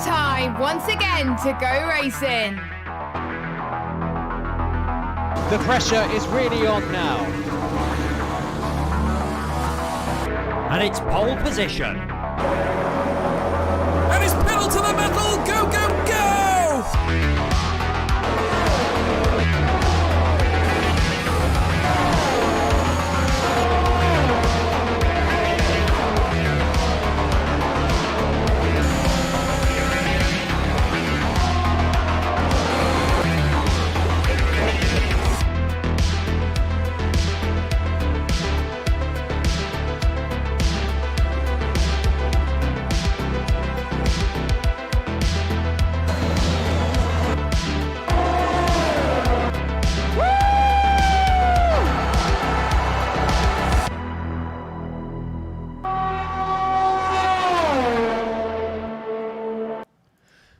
time once again to go racing. The pressure is really on now. And it's pole position. And it's pedal to the metal. Go, go, go!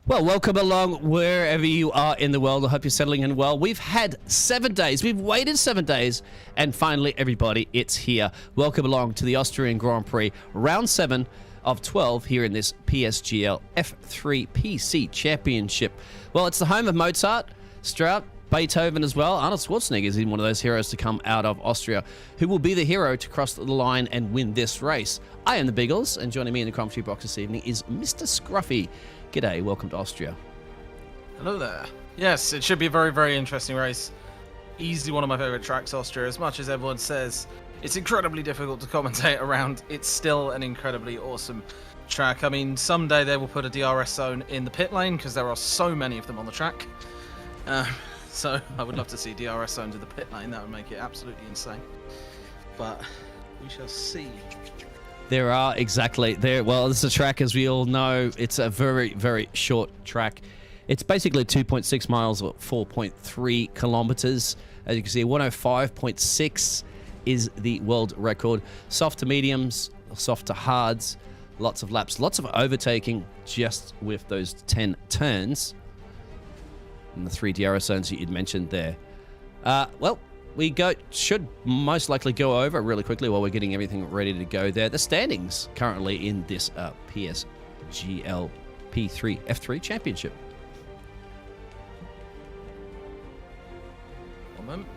Well, welcome along wherever you are in the world. I hope you're settling in well. We've had 7 days. We've waited 7 days. And finally, everybody, it's here. Welcome along to the Austrian Grand Prix, round 7 of 12 here in this PSGL F3 PC Championship. Well, it's the home of Mozart, Strauss, Beethoven as well. Arnold Schwarzenegger is one of those heroes to come out of Austria, who will be the hero to cross the line and win this race. I am the Biggles, and joining me in the commentary box this evening is Mr. Scruffy. G'day, welcome to Austria. Hello there. Yes, it should be a very, very interesting race. Easily one of my favourite tracks, Austria. As much as everyone says it's incredibly difficult to commentate around, it's still an incredibly awesome track. I mean, someday they will put a DRS zone in the pit lane because there are so many of them on the track. So I would love to see DRS zones in the pit lane. That would make it absolutely insane. But we shall see. There are, exactly. Well, this is a track, as we all know. It's a very, very short track. It's basically 2.6 miles or 4.3 kilometers. As you can see, 105.6 is the world record. Soft to mediums, soft to hards, lots of laps, lots of overtaking just with those 10 turns. And the 3 DRS zones that you'd mentioned there. Well, we should most likely go over really quickly while we're getting everything ready to go there. The standings currently in this PSGL F3 Championship. One moment.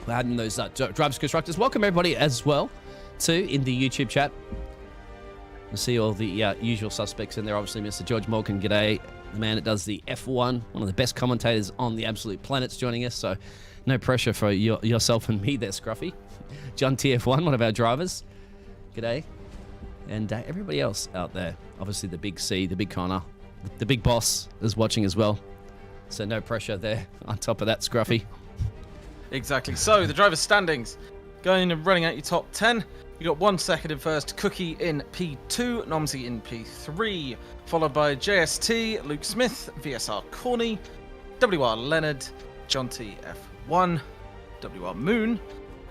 Adding those drivers, constructors. Welcome everybody as well in the YouTube chat. I see all the usual suspects in there. Obviously, Mr. George Morgan, g'day. The man that does the F1, one of the best commentators on the absolute planet's joining us. So no pressure for yourself and me there, Scruffy. John TF1, one of our drivers. G'day. And everybody else out there. Obviously, the big C, the big Connor, the big boss is watching as well. So no pressure there on top of that, Scruffy. Exactly. So the driver's standings. Going and running out your top 10. You got 1 second in first, Cookie in P2, Nomsy in P3, followed by JST, Luke Smith, VSR Corny, WR Leonard, John T F1, WR Moon,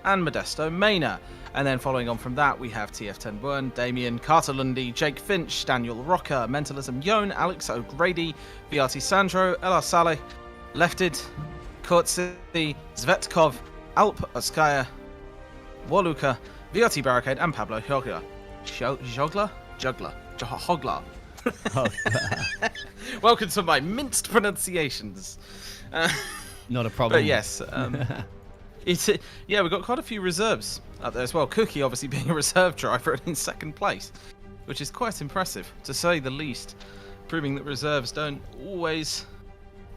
and Modesto Maynard. And then following on from that, we have TF10 Byrne, Damien, Carter Lundy, Jake Finch, Daniel Rocker, Mentalism Yon, Alex O'Grady, VRT Sandro, LR Saleh, Lefted, Kurtzi, Zvetkov, Alp Oskaya, Waluka, VRT Barricade, and Pablo Jogler. Jogler. Welcome to my minced pronunciations. Not a problem. But yes, we've got quite a few reserves out there as well. Cookie obviously being a reserve driver in second place, which is quite impressive, to say the least, proving that reserves don't always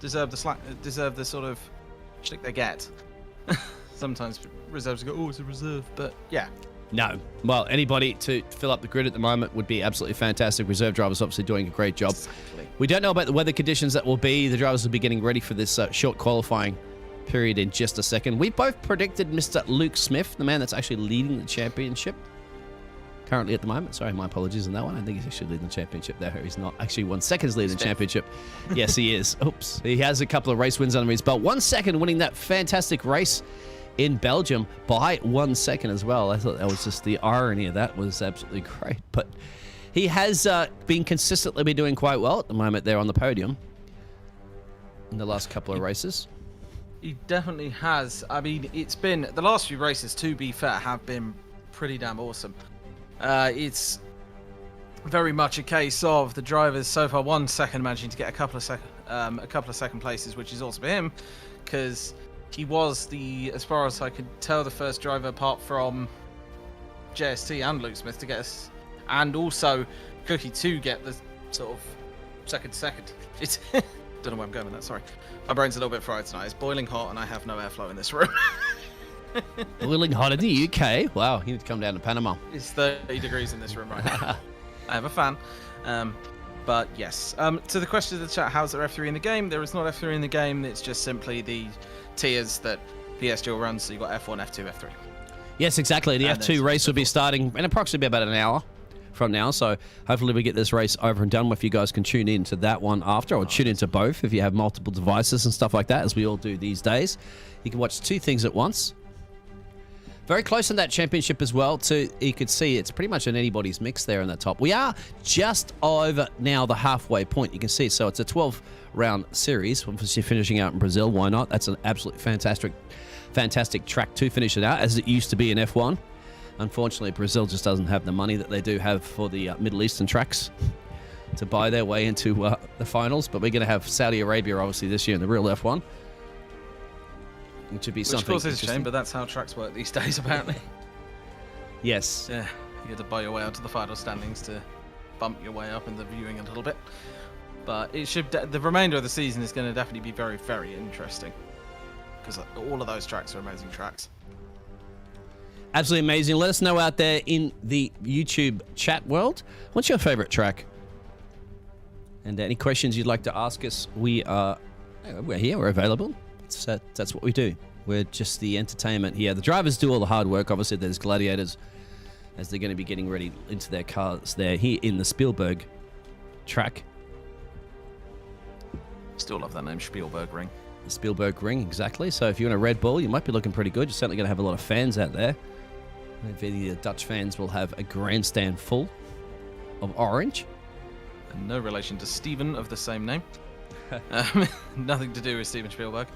deserve the sort of shtick they get. Sometimes reserves go, oh, it's a reserve, but yeah. No. Well, anybody to fill up the grid at the moment would be absolutely fantastic. Reserve drivers obviously doing a great job. Exactly. We don't know about the weather conditions that will be. The drivers will be getting ready for this short qualifying period in just a second. We both predicted Mr. Luke Smith, the man that's actually leading the championship currently at the moment. Sorry, my apologies on that one. I think he's actually leading the championship there. He's not actually 1 second's leading the championship. Yes, he is. Oops. He has a couple of race wins under his belt. 1 second winning that fantastic race in Belgium by 1 second as well. I thought that was just the irony of that was absolutely great. But he has been consistently doing quite well at the moment there on the podium in the last couple of races. He definitely has. I mean, it's been the last few races, to be fair, have been pretty damn awesome. It's very much a case of the drivers so far 1 second managing to get a couple of second places, which is awesome for him because he was as far as I could tell, the first driver apart from JST and Luke Smith to get us, and also Cookie to get the sort of second. It's don't know where I'm going with that. Sorry, my brain's a little bit fried tonight. It's boiling hot and I have no airflow in this room. Boiling hot in the UK. Wow, you need to come down to Panama. It's 30 degrees in this room right now. I have a fan. But yes, to the question of the chat, how's there F3 in the game? There is not F3 in the game. It's just simply the tiers that PSGL runs. So you've got F1, F2, F3. Yes, exactly. The F2 race will be starting in approximately about an hour from now. So hopefully we get this race over and done with. You guys can tune in to that one after, or tune into both if you have multiple devices and stuff like that, as we all do these days. You can watch 2 things at once. Very close in that championship as well. You could see it's pretty much in anybody's mix there in the top. We are just over now the halfway point. You can see, so it's a 12-round series. Obviously finishing out in Brazil, why not? That's an absolutely fantastic track to finish it out, as it used to be in F1. Unfortunately, Brazil just doesn't have the money that they do have for the Middle Eastern tracks to buy their way into the finals. But we're going to have Saudi Arabia, obviously, this year in the real F1. Which would be something. Which, of course, is a shame, but that's how tracks work these days, apparently. Yes. Yeah, you have to buy your way out to the final standings to bump your way up in the viewing a little bit. But it should. The remainder of the season is going to definitely be very, very interesting, because all of those tracks are amazing tracks. Absolutely amazing. Let us know out there in the YouTube chat world. What's your favorite track? And any questions you'd like to ask us, we're here. We're available. That's what we do. We're just the entertainment here. The drivers do all the hard work. Obviously, there's gladiators as they're going to be getting ready into their cars. They're here in the Spielberg track. Still love that name, Spielberg Ring. The Spielberg Ring, exactly. So if you're in a Red Bull, you might be looking pretty good. You're certainly going to have a lot of fans out there. Maybe the Dutch fans will have a grandstand full of orange. And no relation to Steven of the same name. Nothing to do with Steven Spielberg.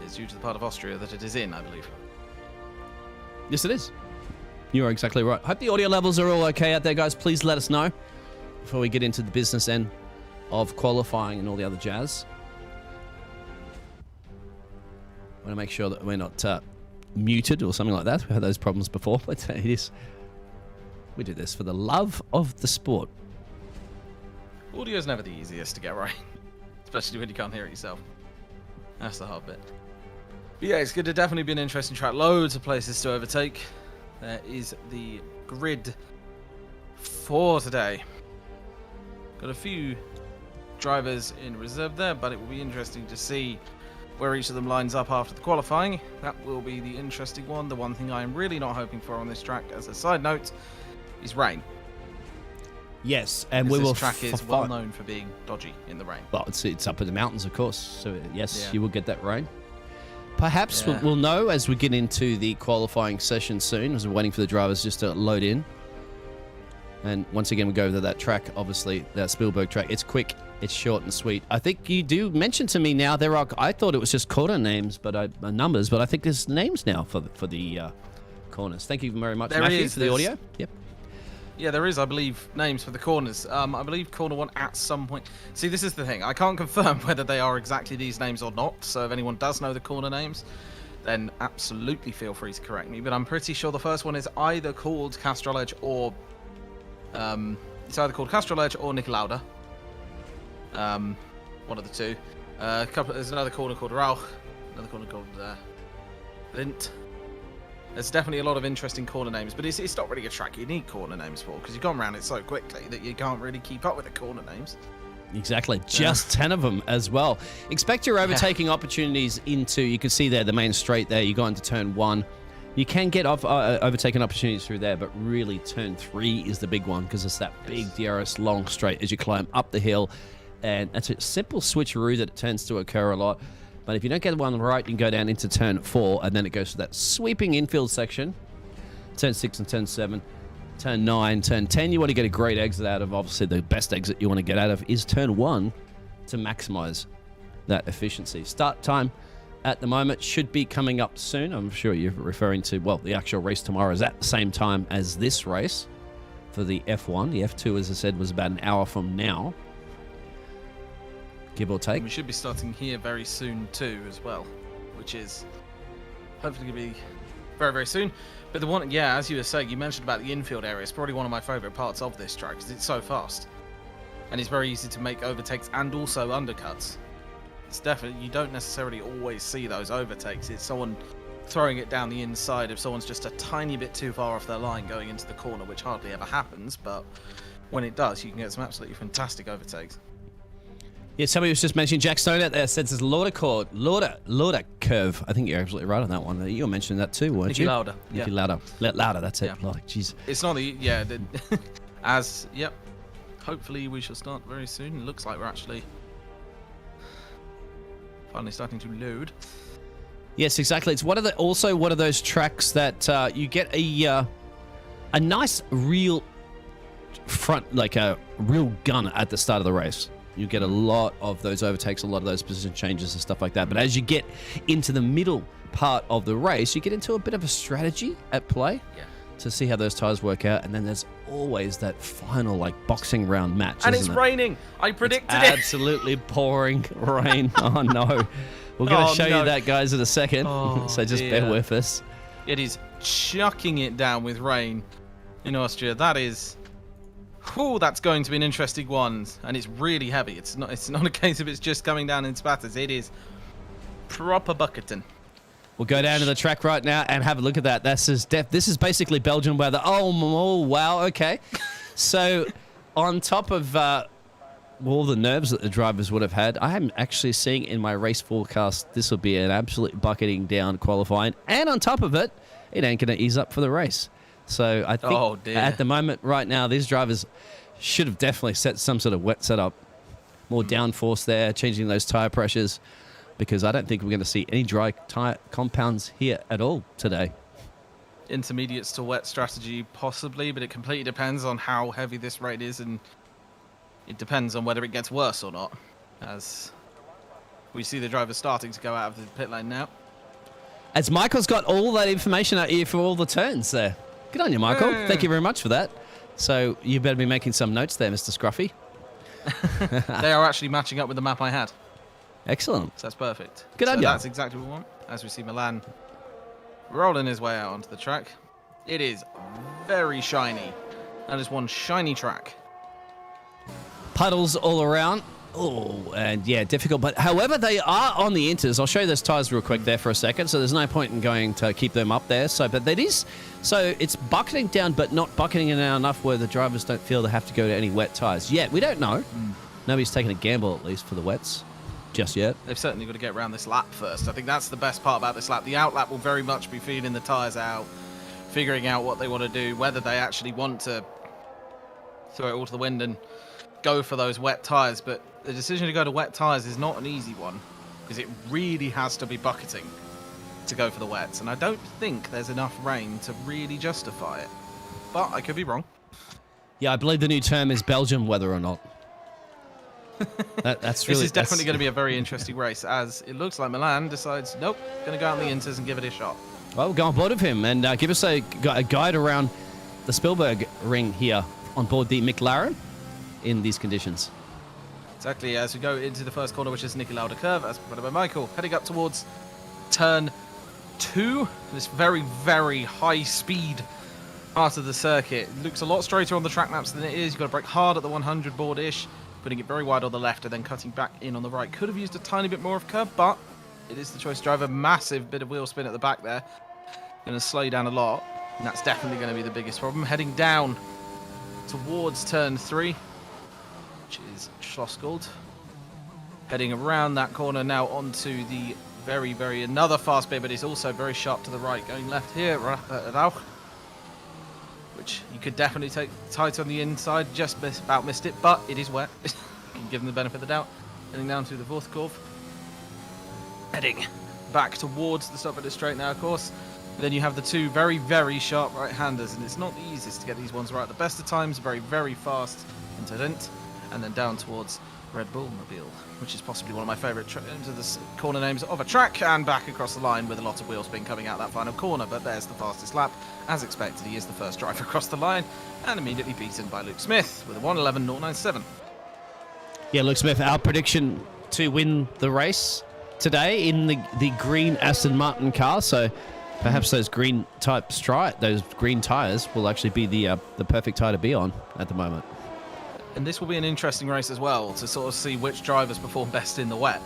It's due to the part of Austria that it is in, I believe. Yes, it is. You are exactly right. Hope the audio levels are all okay out there, guys. Please let us know before we get into the business end of qualifying and all the other jazz. I want to make sure that we're not muted or something like that. We've had those problems before, but it is. We do this for the love of the sport. Audio's never the easiest to get right, especially when you can't hear it yourself. That's the hard bit. But yeah, it's going to definitely be an interesting track. Loads of places to overtake. There is the grid for today. Got a few drivers in reserve there, but it will be interesting to see where each of them lines up after the qualifying. That will be the interesting one. The one thing I am really not hoping for on this track, as a side note, is rain. Yes, and because we will. This track is well known for being dodgy in the rain. Well, it's up in the mountains, of course. So yes, yeah. You will get that rain. Perhaps we'll know as we get into the qualifying session soon, as we're waiting for the drivers just to load in. And once again, we go to that track, obviously, that Spielberg track. It's quick, it's short and sweet. I think you do mention to me now, I thought it was just corner names, but numbers, but I think there's names now for the corners. Thank you very much, Matthew, for the audio. Yep. Yeah, there is, I believe, names for the corners. I believe corner 1 at some point. See, this is the thing. I can't confirm whether they are exactly these names or not. So if anyone does know the corner names, then absolutely feel free to correct me. But I'm pretty sure the first one is either called Castrol Edge or... it's either called Castrol Edge or Nicolauda. One of the two. There's another corner called Rauch. Another corner called Lint. There's definitely a lot of interesting corner names, but it's not really a track you need corner names for, because you've gone around it so quickly that you can't really keep up with the corner names. Exactly. Just 10 of them as well. Expect your overtaking opportunities into, you can see there, the main straight there. You go into turn 1. You can get off overtaking opportunities through there, but really turn 3 is the big one, because it's that big DRS long straight as you climb up the hill. And it's a simple switcheroo that tends to occur a lot. But if you don't get one right, you can go down into turn 4, and then it goes to that sweeping infield section. Turn 6 and turn 7. Turn 9, turn 10, you want to get a great exit out of. Obviously, the best exit you want to get out of is turn 1 to maximize that efficiency. Start time at the moment. Should be coming up soon. I'm sure you're referring to, well, the actual race tomorrow is at the same time as this race for the F1. The F2, as I said, was about an hour from now, give or take. And we should be starting here very soon too as well, which is hopefully going to be very, very soon. But the one, yeah, as you were saying, you mentioned about the infield area. It's probably one of my favourite parts of this track because it's so fast. And it's very easy to make overtakes and also undercuts. It's definitely, you don't necessarily always see those overtakes. It's someone throwing it down the inside if someone's just a tiny bit too far off their line going into the corner, which hardly ever happens, but when it does, you can get some absolutely fantastic overtakes. Yeah, somebody was just mentioning Jack Stone out there said there's Lauder curve. I think you're absolutely right on that one. You were mentioning that too, weren't Nicky you? Lauda. Nicky Yeah. Lauda. Lauda, that's it. Yeah. Lauda, jeez. It's not the, yep. Hopefully we shall start very soon. It looks like we're actually finally starting to load. Yes, exactly. It's also one of those tracks that you get a nice real front, like a real gun at the start of the race. You get a lot of those overtakes, a lot of those position changes and stuff like that. But as you get into the middle part of the race, you get into a bit of a strategy at play to see how those tires work out. And then there's always that final like boxing round match. And it's isn't it? raining. I predicted It's it. absolutely pouring rain. Oh no. We're going to show you that, guys, in a second. Oh, so just bear with us. It is chucking it down with rain in Austria. That is... Whew, that's going to be an interesting one. And it's really heavy. It's not a case of it's just coming down in spatters. It is proper bucketing. We'll go down to the track right now and have a look at that. This is basically Belgian weather. Oh, wow. Okay. So on top of all the nerves that the drivers would have had, I am actually seeing in my race forecast this will be an absolute bucketing down qualifying. And on top of it, it ain't going to ease up for the race. So I think at the moment right now, these drivers should have definitely set some sort of wet setup, more downforce there, changing those tire pressures, because I don't think we're going to see any dry tire compounds here at all today. Intermediates to wet strategy possibly, but it completely depends on how heavy this rain is, and it depends on whether it gets worse or not, as we see the drivers starting to go out of the pit lane now. As Michael's got all that information out here for all the turns there. Good on you, Michael. Thank you very much for that. So you better be making some notes there, Mr. Scruffy. They are actually matching up with the map I had. Excellent. So that's perfect. Good on you. That's exactly what we want. As we see Milan rolling his way out onto the track. It is very shiny. That is one shiny track. Puddles all around. Oh, and yeah, difficult. But however, they are on the inters. I'll show you those tires real quick there for a second. So there's no point in going to keep them up there. So, but that is, so it's bucketing down, but not bucketing it down enough where the drivers don't feel they have to go to any wet tires yet. We don't know. Nobody's taken a gamble, at least, for the wets just yet. They've certainly got to get around this lap first. I think that's the best part about this lap. The out lap will very much be feeling the tires out, figuring out what they want to do, whether they actually want to throw it all to the wind and go for those wet tires. But the decision to go to wet tires is not an easy one, because it really has to be bucketing to go for the wets, and I don't think there's enough rain to really justify it, but I could be wrong. Yeah, I believe the new term is Belgium, whether or not. That's really, this is definitely going to be a very interesting race, as it looks like Milan decides, nope, going to go out in the inters and give it a shot. Well, we'll go on board with him and give us a guide around the Spielberg ring here on board the McLaren in these conditions. Exactly, as we go into the first corner, which is Nicky Lauda curve, as provided by Michael, heading up towards turn 2. This very, very high speed part of the circuit. It looks a lot straighter on the track maps than it is. You've got to brake hard at the 100 board-ish, putting it very wide on the left and then cutting back in on the right. Could have used a tiny bit more of curb, but it is the choice to drive. A massive bit of wheel spin at the back there. Going to slow you down a lot, and that's definitely going to be the biggest problem. Heading down towards turn 3, which is Schlossgold. Heading around that corner now onto the very, very another fast bit, but it's also very sharp to the right. Going left here, Rauch, which you could definitely take tight on the inside. Just about missed it, but it is wet. You can give them the benefit of the doubt. Heading down through the fourth curve. Heading back towards the stop at the straight now, of course. Then you have the two very, very sharp right-handers, and it's not the easiest to get these ones right. The best of times, very, very fast into Lint, and then down towards Red Bull Mobile, which is possibly one of my favourite corner names of a track, and back across the line with a lot of wheel spin coming out that final corner. But there's the fastest lap. As expected, he is the first driver across the line and immediately beaten by Luke Smith with a 1:11.097. Yeah, Luke Smith, our prediction to win the race today in the green Aston Martin car. So perhaps those green tyres will actually be the perfect tyre to be on at the moment. And this will be an interesting race as well to sort of see which drivers perform best in the wet.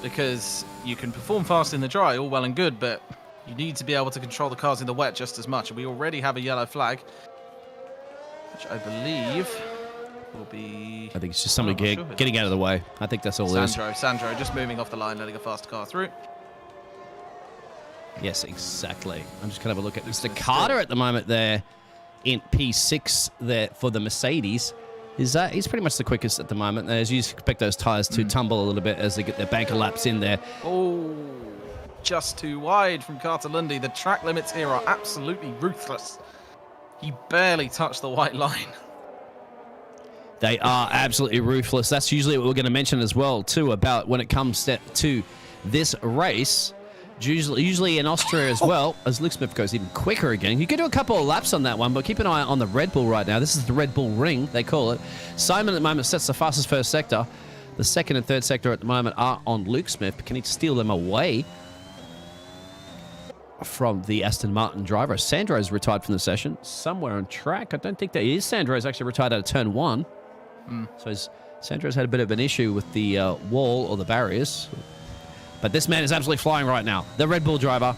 Because you can perform fast in the dry, all well and good, but you need to be able to control the cars in the wet just as much. And we already have a yellow flag, which I believe will be... I think it's just somebody getting out of the way. I think that's all it is. Sandro just moving off the line, letting a faster car through. Yes, exactly. I'm just going to have a look at Mr. Carter at the moment there in P6 there for the Mercedes. He's pretty much the quickest at the moment. As you expect those tyres to tumble a little bit as they get their banker laps in there. Oh, just too wide from Carter Lundy. The track limits here are absolutely ruthless. He barely touched the white line. They are absolutely ruthless. That's usually what we're going to mention as well, too, about when it comes to this race. Usually in Austria as well, as Luke Smith goes even quicker again. You can do a couple of laps on that one, but keep an eye on the Red Bull right now. This is the Red Bull Ring, they call it. Simon at the moment sets the fastest first sector. The second and third sector at the moment are on Luke Smith. But can he steal them away from the Aston Martin driver? Sandro's retired from the session. Somewhere on track. I don't think that he is. Sandro's actually retired out of turn 1. So Sandro's had a bit of an issue with the wall or the barriers. But this man is absolutely flying right now. The Red Bull driver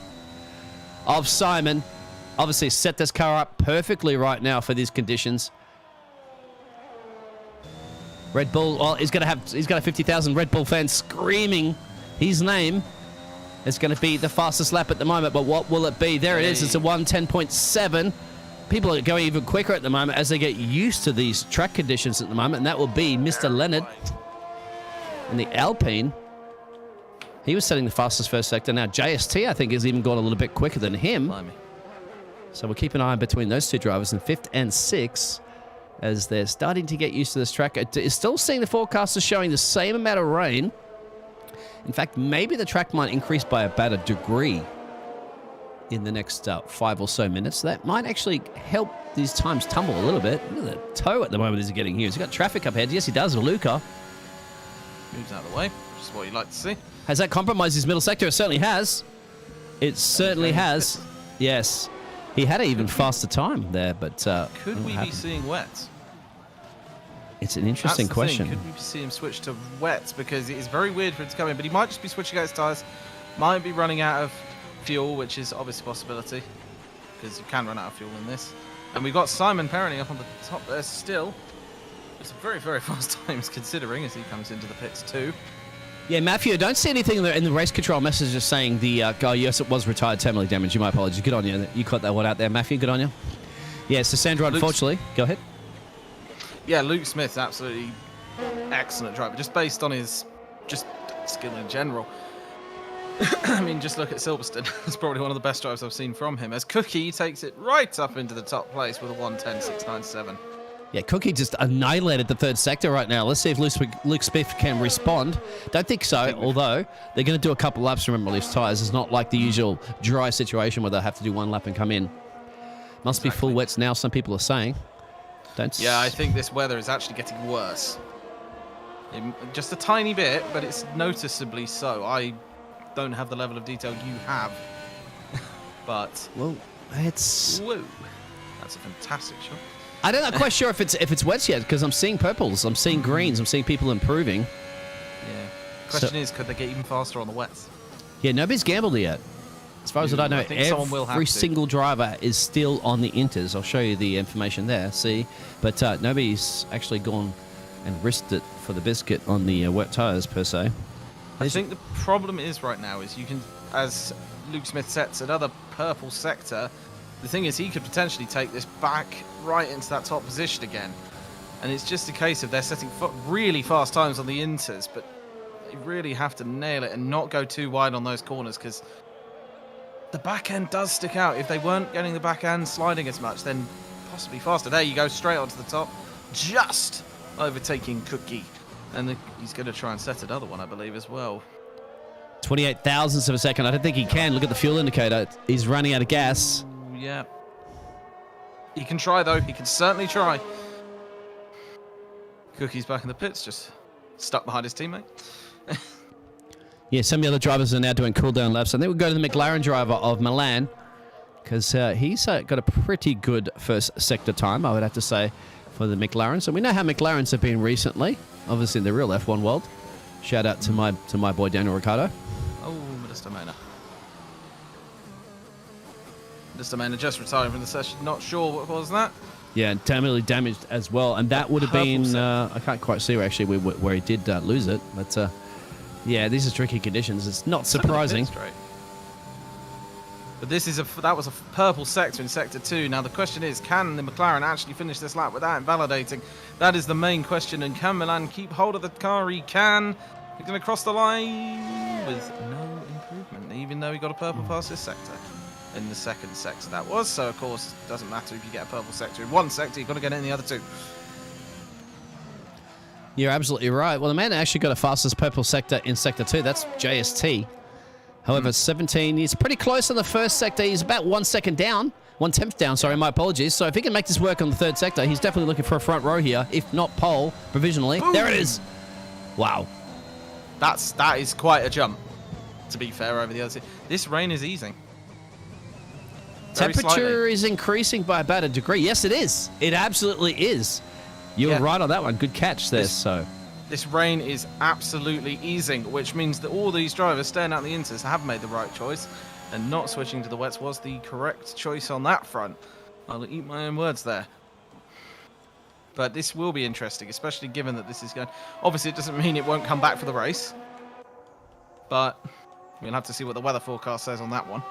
of Simon obviously set this car up perfectly right now for these conditions. Red Bull, well, he's got a 50,000 Red Bull fans screaming his name. It's going to be the fastest lap at the moment, but what will it be? There it is. It's a 1:10.7. People are going even quicker at the moment as they get used to these track conditions at the moment, and that will be Mr. Leonard in the Alpine. He was setting the fastest first sector. Now JST, I think, has even gone a little bit quicker than him. So we'll keep an eye between those two drivers in 5th and 6th as they're starting to get used to this track. It is still seeing the forecasters showing the same amount of rain. In fact, maybe the track might increase by about a degree in the next 5 or so minutes. That might actually help these times tumble a little bit. Look at the toe at the moment he's getting here. He's got traffic up ahead. Yes, he does. Luca moves out of the way, which is what you'd like to see. Has that compromised his middle sector? It certainly has. It certainly has. Yes. He had an even faster time there, but... could we be seeing wet? It's an interesting question. Could we see him switch to wet? Because it is very weird for it to come in, but he might just be switching out his tyres. Might be running out of fuel, which is obviously a possibility, because you can run out of fuel in this. And we've got Simon apparently up on the top there still. It's very, very fast times considering as he comes into the pits too. Yeah, Matthew, I don't see anything in the race control messages saying the guy, yes, it was retired, terminally damaged. My apologies. Good on you. You caught that one out there, Matthew. Good on you. Yeah, so Sandro, unfortunately. Go ahead. Yeah, Luke Smith's absolutely excellent driver, just based on his skill in general. I mean, just look at Silverstone. It's probably one of the best drivers I've seen from him. As Cookie takes it right up into the top place with a 1:10.697. Yeah, Cookie just annihilated the third sector right now. Let's see if Luke Smith can respond. Don't think so, although they're going to do a couple laps. Remember, these tyres. It's not like the usual dry situation where they'll have to do one lap and come in. Must be full wets now, some people are saying. Yeah, I think this weather is actually getting worse. Just a tiny bit, but it's noticeably so. I don't have the level of detail you have, but... Well, it's... Whoa. That's a fantastic shot. I'm not quite sure if it's wets yet, because I'm seeing purples, I'm seeing greens, I'm seeing people improving. Yeah. Question is, could they get even faster on the wets? Yeah, nobody's gambled yet. As far as I know, every single driver is still on the inters. I'll show you the information there, see? But nobody's actually gone and risked it for the biscuit on the wet tyres, per se. I think the problem is right now is you can, as Luke Smith sets another purple sector, the thing is he could potentially take this back right into that top position again. And it's just a case of they're setting really fast times on the inters, but they really have to nail it and not go too wide on those corners, because the back end does stick out. If they weren't getting the back end sliding as much, then possibly faster. There you go, straight onto the top, just overtaking Cookie And he's going to try and set another one, I believe, as well. 28 thousandths of a second. I don't think he can. Look at the fuel indicator. He's running out of gas. Yeah. He can try, though. He can certainly try. Cookie's back in the pits, just stuck behind his teammate. Yeah, some of the other drivers are now doing cool-down laps. I think we'll go to the McLaren driver of Milan because he's got a pretty good first sector time, I would have to say, for the McLaren. So we know how McLarens have been recently, obviously in the real F1 world. Shout out to my boy Daniel Ricciardo. Oh, Mr. Mona. Mr. Mona just retiring from the session. Not sure what was that. Yeah, and terminally damaged as well. And that would have been, I can't quite see actually where he did lose it. But yeah, these are tricky conditions. It's not surprising. But that was a purple sector in Sector 2. Now the question is, can the McLaren actually finish this lap without invalidating? That is the main question. And can Milan keep hold of the car? He can. He's going to cross the line with no improvement, even though he got a purple past this sector. In the second sector that was. So of course, it doesn't matter if you get a purple sector in one sector, you've got to get it in the other two. You're absolutely right. Well, the man actually got a fastest purple sector in Sector 2. That's JST. However, 17, he's pretty close on the first sector. He's about 1 second down. 1/10 down, sorry, my apologies. So if he can make this work on the third sector, he's definitely looking for a front row here. If not pole, provisionally. Boom. There it is. Wow. That is quite a jump, to be fair, over the other two. This rain is easing. Temperature is increasing by about a degree. Yes, it is. It absolutely is. You were right on that one. Good catch there. This rain is absolutely easing, which means that all these drivers staying out the inters have made the right choice, and not switching to the wets was the correct choice on that front. I'll eat my own words there. But this will be interesting, especially given that this is going... Obviously, it doesn't mean it won't come back for the race, but we'll have to see what the weather forecast says on that one.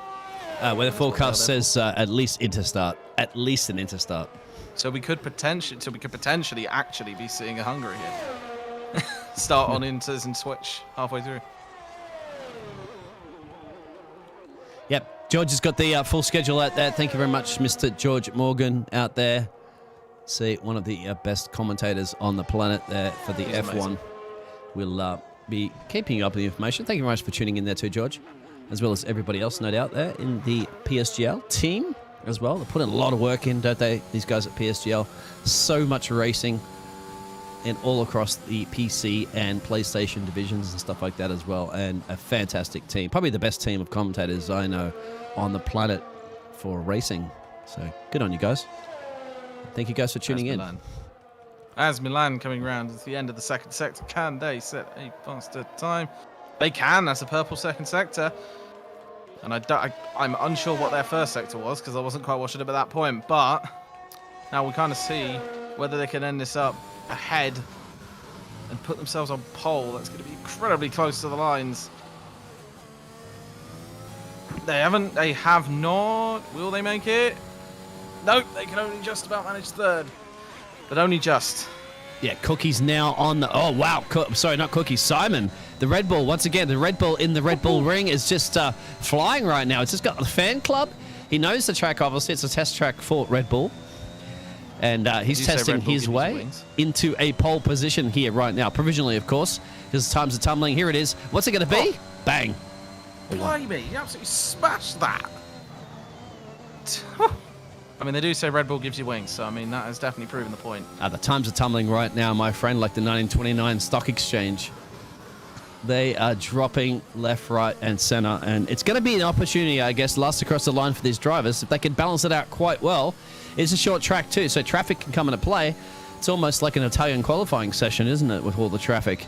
Weather forecast says at least interstart. At least an interstart. So we could potentially actually be seeing a Hungary here. Start on inters and switch halfway through. Yep, George has got the full schedule out there. Thank you very much, Mr. George Morgan out there. See, one of the best commentators on the planet there for the F1. Amazing. We'll be keeping you up with the information. Thank you very much for tuning in there too, George. As well as everybody else, no doubt, there in the PSGL team as well. They put in a lot of work in, don't they, these guys at PSGL? So much racing and all across the PC and PlayStation divisions and stuff like that as well. And a fantastic team. Probably the best team of commentators I know on the planet for racing. So good on you guys. Thank you guys for tuning in. As Milan coming round at the end of the second sector, can they set a faster time? They can. That's a purple second sector. And I'm unsure what their first sector was because I wasn't quite watching it at that point. But now we kind of see whether they can end this up ahead and put themselves on pole. That's going to be incredibly close to the lines. They have not. Will they make it? Nope, they can only just about manage third. But only just. Yeah, Cookie's now on the... Oh, wow. Sorry, not Cookie. Simon. The Red Bull, once again, the Red Bull in the Red Bull ring is just flying right now. It's just got the fan club. He knows the track, obviously. It's a test track for Red Bull. And he's testing his way into a pole position here right now. Provisionally, of course, because times are tumbling. Here it is. What's it going to be? Oh. Bang. Blimey, you absolutely smashed that. I mean, they do say Red Bull gives you wings, so I mean, that has definitely proven the point. The times are tumbling right now, my friend, like the 1929 stock exchange. They are dropping left, right, and center, and it's going to be an opportunity, I guess, last across the line for these drivers. If they can balance it out quite well, it's a short track too, so traffic can come into play. It's almost like an Italian qualifying session, isn't it, with all the traffic?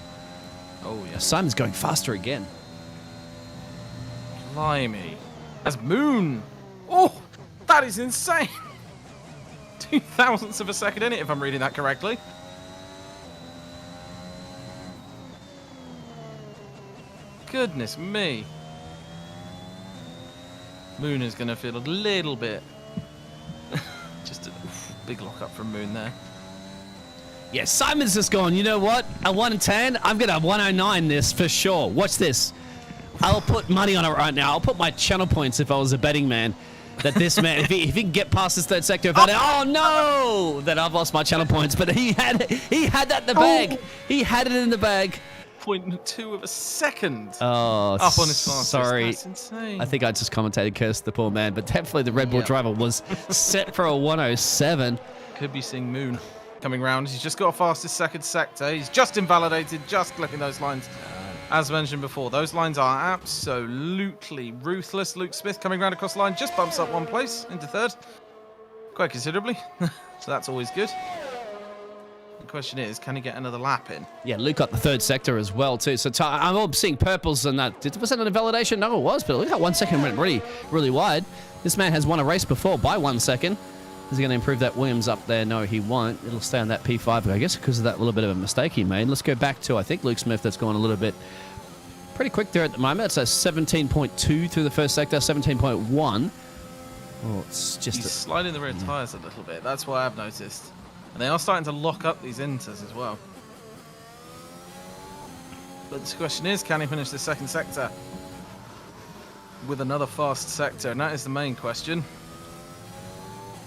Oh, yeah. Simon's going faster again. Blimey. That's Moon. Oh, that is insane. 0.02 of a second in it, if I'm reading that correctly. Goodness me. Moon is going to feel a little bit. Just a big lock up from Moon there. Yeah, Simon's just gone, you know what? A 110, I'm going to 109 this for sure. Watch this. I'll put money on it right now. I'll put my channel points if I was a betting man. that this man, if he can get past this third sector, oh no, then I've lost my channel points. But he had that in the bag. He had it in the bag. 0.2 of a second. Oh, up on his fastest. sorry. That's insane. I think I just commentated cursed the poor man, but definitely the Red Bull driver was set for a 107. Could be seeing Moon coming round. He's just got a fastest second sector. He's just invalidated, just clipping those lines. As mentioned before, those lines are absolutely ruthless. Luke Smith coming round across the line, just bumps up one place into third. Quite considerably. So that's always good. The question is, can he get another lap in? Yeah, Luke got the third sector as well, too. So I'm all seeing purples and that. Was that an invalidation? No, it was, but look how 1 second went really, really wide. This man has won a race before by 1 second. Is he going to improve that Williams up there? No, he won't. It'll stay on that P5, I guess, because of that little bit of a mistake he made. Let's go back to, I think, Luke Smith. That's gone a little bit pretty quick there at the moment. It's a 17.2 through the first sector, 17.1. Oh, it's just... He's sliding the rear tyres a little bit. That's what I've noticed. And they are starting to lock up these inters as well. But the question is, can he finish the second sector with another fast sector? And that is the main question.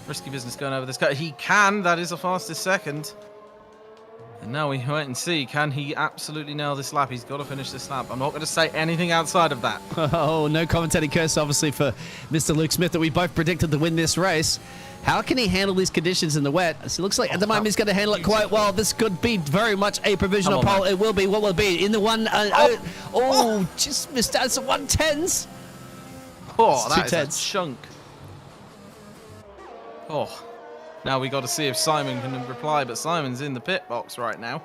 Risky business going over this guy. He can. That is the fastest second. And now we wait and see. Can he absolutely nail this lap? He's got to finish this lap. I'm not going to say anything outside of that. Oh, no commentating curse, obviously, for Mr. Luke Smith that we both predicted to win this race. How can he handle these conditions in the wet? It looks like at the moment he's going to handle it quite well. This could be very much a provisional pole. It will be. What will it be? In the one... just missed out. It's 110s. Oh, that is a chunk. Oh, now we got to see if Simon can reply, but Simon's in the pit box right now.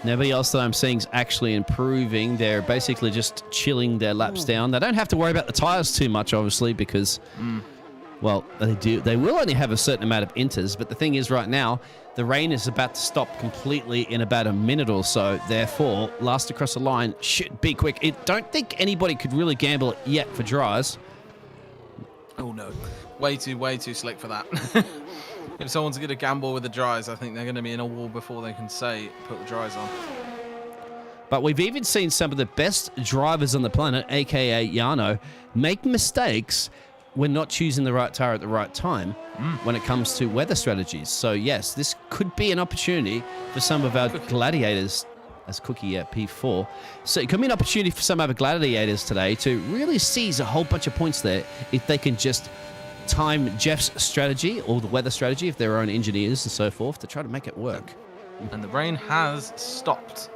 Nobody else that I'm seeing is actually improving. They're basically just chilling their laps down. They don't have to worry about the tyres too much, obviously, because, well, they do. They will only have a certain amount of inters, but the thing is right now, the rain is about to stop completely in about a minute or so. Therefore, last across the line should be quick. I don't think anybody could really gamble it yet for dries. Oh, no. Way too slick for that. If someone's going to gamble with the dries, I think they're going to be in a wall before they can say, put the dries on. But we've even seen some of the best drivers on the planet, a.k.a. Jarno, make mistakes when not choosing the right tire at the right time when it comes to weather strategies. So, yes, this could be an opportunity for some of our gladiators, as Cookie at P4. So it could be an opportunity for some of our gladiators today to really seize a whole bunch of points there if they can just time Jeff's strategy or the weather strategy, if they're own engineers and so forth, to try to make it work. And the rain has stopped.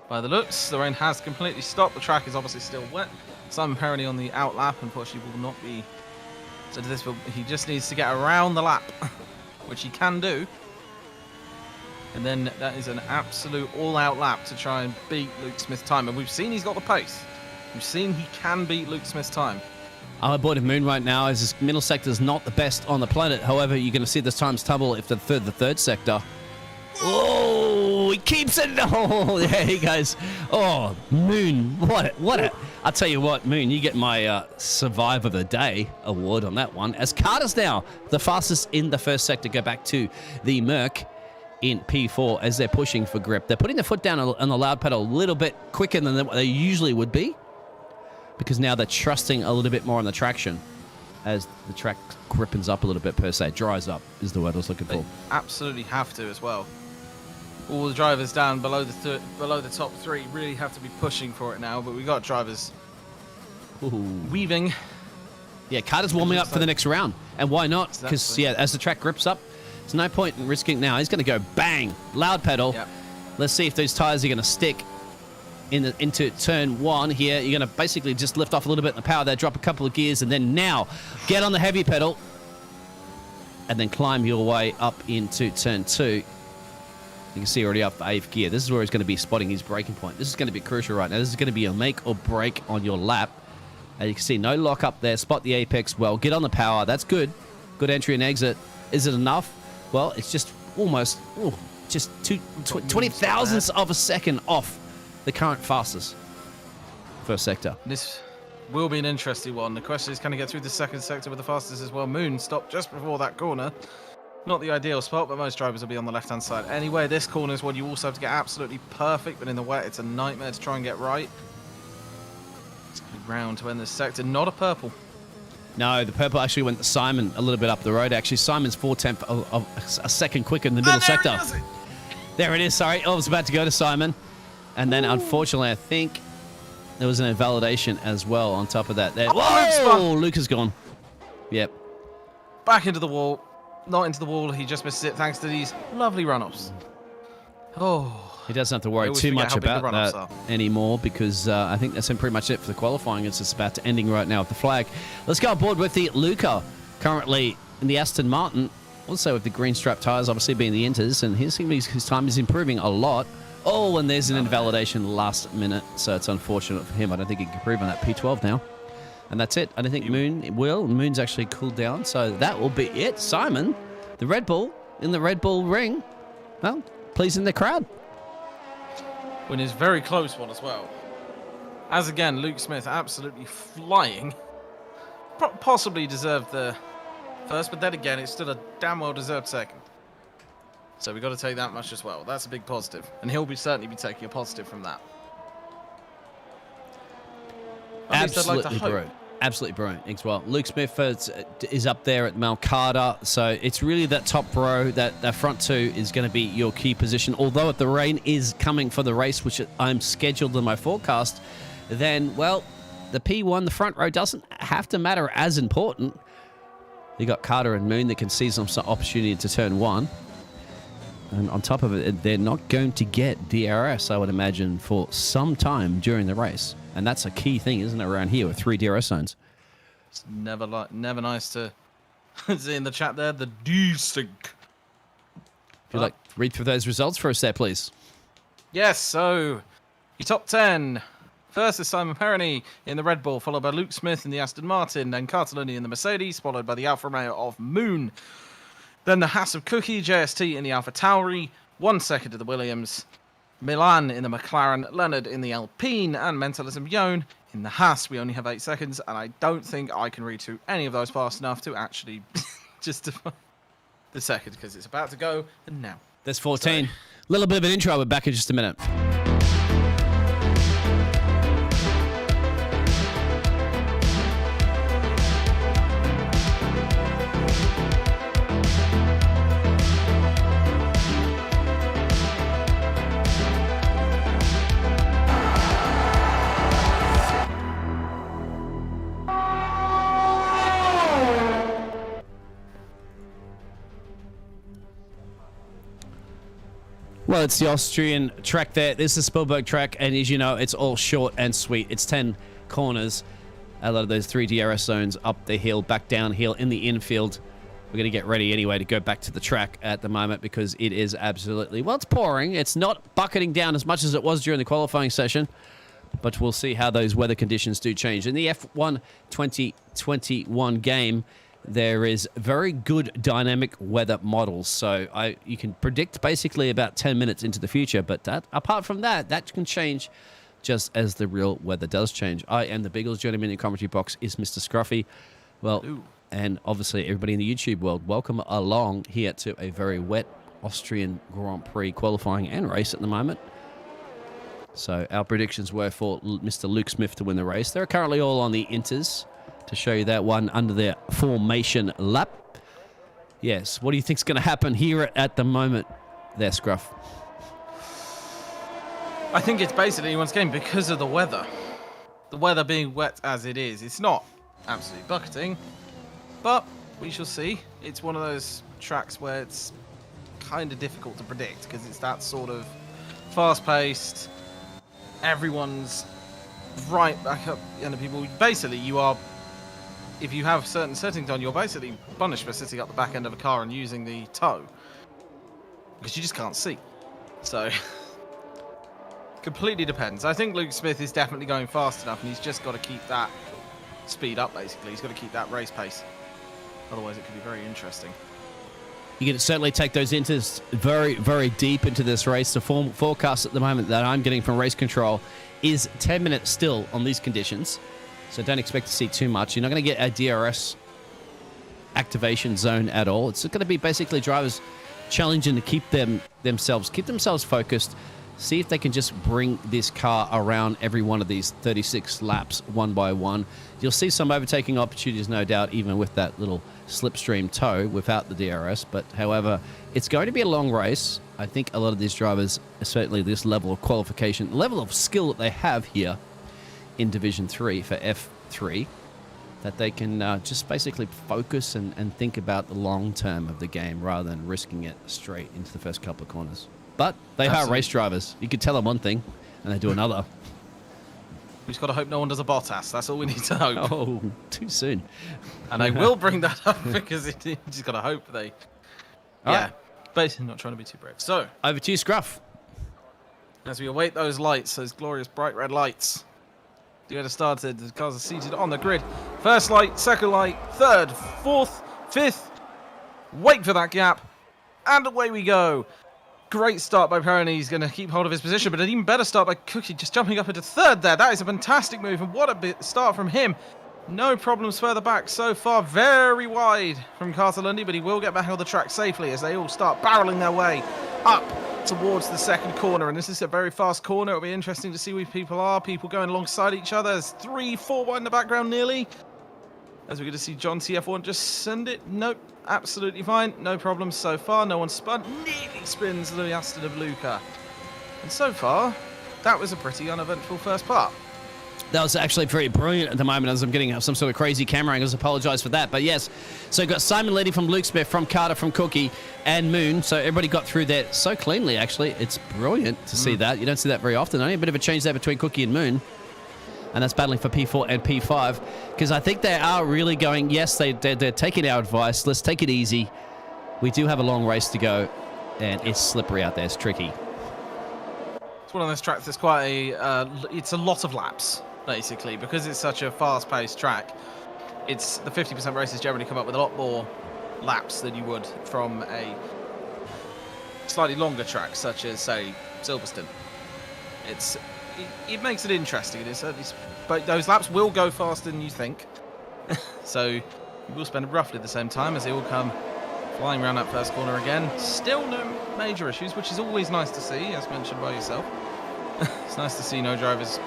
By the looks, the rain has completely stopped. The track is obviously still wet. Simon Perroni on the out lap, unfortunately, will not be. So this will, he just needs to get around the lap, which he can do. And then that is an absolute all-out lap to try and beat Luke Smith's time. And we've seen he's got the pace. We've seen he can beat Luke Smith's time. I'm aboard of Moon right now, as his middle sector is not the best on the planet. However, you're going to see this times tumble if the third sector. Oh, he keeps it. Oh, there he goes. Oh, Moon. I'll tell you what, Moon, you get my Survivor of the Day award on that one. As Carter's now the fastest in the first sector, go back to the Merc in P4 as they're pushing for grip. They're putting their foot down on the loud pedal a little bit quicker than what they usually would be, because now they're trusting a little bit more on the traction as the track grippens up a little bit per se. Dries up is the word I was looking for. They absolutely have to as well. All the drivers down below the top three really have to be pushing for it now, but we got drivers weaving. Yeah, Carter's warming up for the next round. And why not? Because, Exactly. yeah, as the track grips up, there's no point in risking now. He's going to go bang, loud pedal. Yep. Let's see if those tires are going to stick into turn one here. You're going to basically just lift off a little bit in the power there, drop a couple of gears, and then now get on the heavy pedal and then climb your way up into turn two. You can see already up for 8th gear. This is where he's going to be spotting his braking point. This is going to be crucial right now. This is going to be a make or break on your lap. And you can see no lock up there. Spot the apex well. Get on the power. That's good. Good entry and exit. Is it enough? Well, it's just almost just 20 thousandths of a second off the current fastest first sector. This will be an interesting one. The question is, can he get through the second sector with the fastest as well? Moon stopped just before that corner. Not the ideal spot, but most drivers will be on the left-hand side. Anyway, this corner is one you also have to get absolutely perfect, but in the wet, it's a nightmare to try and get right. It's going to be round to end this sector. Not a purple. No, the purple actually went to Simon a little bit up the road. Actually, Simon's 4/10 of a second quicker in the middle sector. There it is. Sorry, I was about to go to Simon. And then, unfortunately, I think there was an invalidation as well on top of that. There. Whoa! Luke is gone. Yep. Back into the wall. Not into the wall. He just misses it thanks to these lovely run-offs. Oh. He doesn't have to worry too much about that anymore because I think that's pretty much it for the qualifying. It's just about to ending right now with the flag. Let's go aboard with the Luca, currently in the Aston Martin. Also with the green strap tyres, obviously being the Inters, and his time is improving a lot. Oh, and there's an invalidation last minute, so it's unfortunate for him. I don't think he can improve on that P12 now. And that's it. I don't think Moon will. Moon's actually cooled down, so that will be it. Simon, the Red Bull, in the Red Bull ring, well, pleasing the crowd. When it's a very close one as well. As again, Luke Smith absolutely flying. Possibly deserved the first, but then again, it's still a damn well deserved second. So we've got to take that much as well. That's a big positive. And he'll certainly be taking a positive from that. Absolutely brilliant. Absolutely brilliant as well. Luke Smith is up there at Malcada, so it's really that top row, that front two is going to be your key position. Although if the rain is coming for the race, which I'm scheduled in my forecast, then, well, the P1, the front row, doesn't have to matter as important. You got Carter and Moon that can seize some opportunity to turn one. And on top of it, they're not going to get DRS, I would imagine, for some time during the race. And that's a key thing, isn't it, around here with 3 DRS zones? It's never nice to see in the chat there, the D-stink. If you'd like to read through those results for us there, please. Yes, so your top 10. First is Simon Perroni in the Red Bull, followed by Luke Smith in the Aston Martin, then Cartelloni in the Mercedes, followed by the Alfa Romeo of Moon. Then the Haas of Cookie, JST in the Alfa Tauri, 1 second to the Williams, Milan in the McLaren, Leonard in the Alpine, and Mentalism Yon in the Haas. We only have 8 seconds, and I don't think I can read through any of those fast enough to actually justify the second, because it's about to go, and now. There's 14. A little bit of an intro, but back in just a minute. Well, it's the Austrian track there. This is the Spielberg track, and as you know, it's all short and sweet. It's 10 corners. A lot of those 3 DRS zones up the hill, back downhill in the infield. We're going to get ready anyway to go back to the track at the moment because it is absolutely, well, it's pouring. It's not bucketing down as much as it was during the qualifying session, but we'll see how those weather conditions do change. In the F1 2021 game, there is very good dynamic weather models, so you can predict basically about 10 minutes into the future, but apart from that can change just as the real weather does change. I am the Biggles. Joining me in the commentary box is Mr. Scruffy. Well, and obviously everybody in the YouTube world, welcome along here to a very wet Austrian Grand Prix qualifying and race at the moment. So our predictions were for Mr. Luke Smith to win the race. They're currently all on the Inters, to show you that one under their formation lap. Yes, what do you think's going to happen here at the moment there, Scruff? I think it's basically anyone's game because of the weather. The weather being wet as it is. It's not absolutely bucketing, but we shall see. It's one of those tracks where it's kind of difficult to predict because it's that sort of fast-paced, everyone's right back up and the people. Basically, you are, if you have certain settings on, you're basically punished for sitting up the back end of a car and using the toe because you just can't see. So completely depends. I think Luke Smith is definitely going fast enough, and he's just got to keep that speed up. Basically, he's got to keep that race pace. Otherwise, it could be very interesting. You can certainly take those Inters very, very deep into this race. The forecast at the moment that I'm getting from race control is 10 minutes still on these conditions. So don't expect to see too much. You're not going to get a DRS activation zone at all. It's going to be basically drivers challenging to keep themselves focused, See if they can just bring this car around every one of these 36 laps one by one. You'll see some overtaking opportunities, no doubt, even with that little slipstream toe without the DRS. But, however, it's going to be a long race. I think a lot of these drivers, certainly this level of qualification, level of skill that they have here in Division 3 for F3, that they can just basically focus and think about the long term of the game rather than risking it straight into the first couple of corners. But they are race drivers. You could tell them one thing and they do another. We just got to hope no one does a Bottas. That's all we need to hope. Oh, too soon. And I will bring that up because you just got to hope they... Yeah, but not trying to be too brave. So, over to you, Scruff. As we await those lights, those glorious bright red lights, to get us started, the cars are seated on the grid. First light, second light, third, fourth, fifth. Wait for that gap. And away we go. Great start by Peroni. He's going to keep hold of his position, but an even better start by Cookie, just jumping up into third there. That is a fantastic move, and what a start from him. No problems further back so far. Very wide from Cartalundi, but he will get back on the track safely as they all start barreling their way up towards the second corner. And this is a very fast corner. It'll be interesting to see where people are. People going alongside each other. There's 3, 4 in the background nearly. As we're going to see John TF1 just send it. Nope, absolutely fine. No problems so far. No one spun. Nearly spins Louis Aston of Luca. And so far, that was a pretty uneventful first part. That was actually very brilliant at the moment as I'm getting some sort of crazy camera angles. Apologise for that. But yes, so got Simon leading from Luke Smith, from Carter, from Cookie, and Moon. So everybody got through there so cleanly, actually. It's brilliant to see that. You don't see that very often. Only a bit of a change there between Cookie and Moon. And that's battling for P4 and P5. Because I think they are really going, yes, they're taking our advice. Let's take it easy. We do have a long race to go. And it's slippery out there. It's tricky. It's one of those tracks that's quite it's a lot of laps, basically, because it's such a fast-paced track. It's the 50% races generally come up with a lot more laps than you would from a slightly longer track, such as, say, Silverstone. It makes it interesting. But those laps will go faster than you think. So you will spend roughly the same time as they all come flying around that first corner again. Still no major issues, which is always nice to see, as mentioned by yourself. It's nice to see no drivers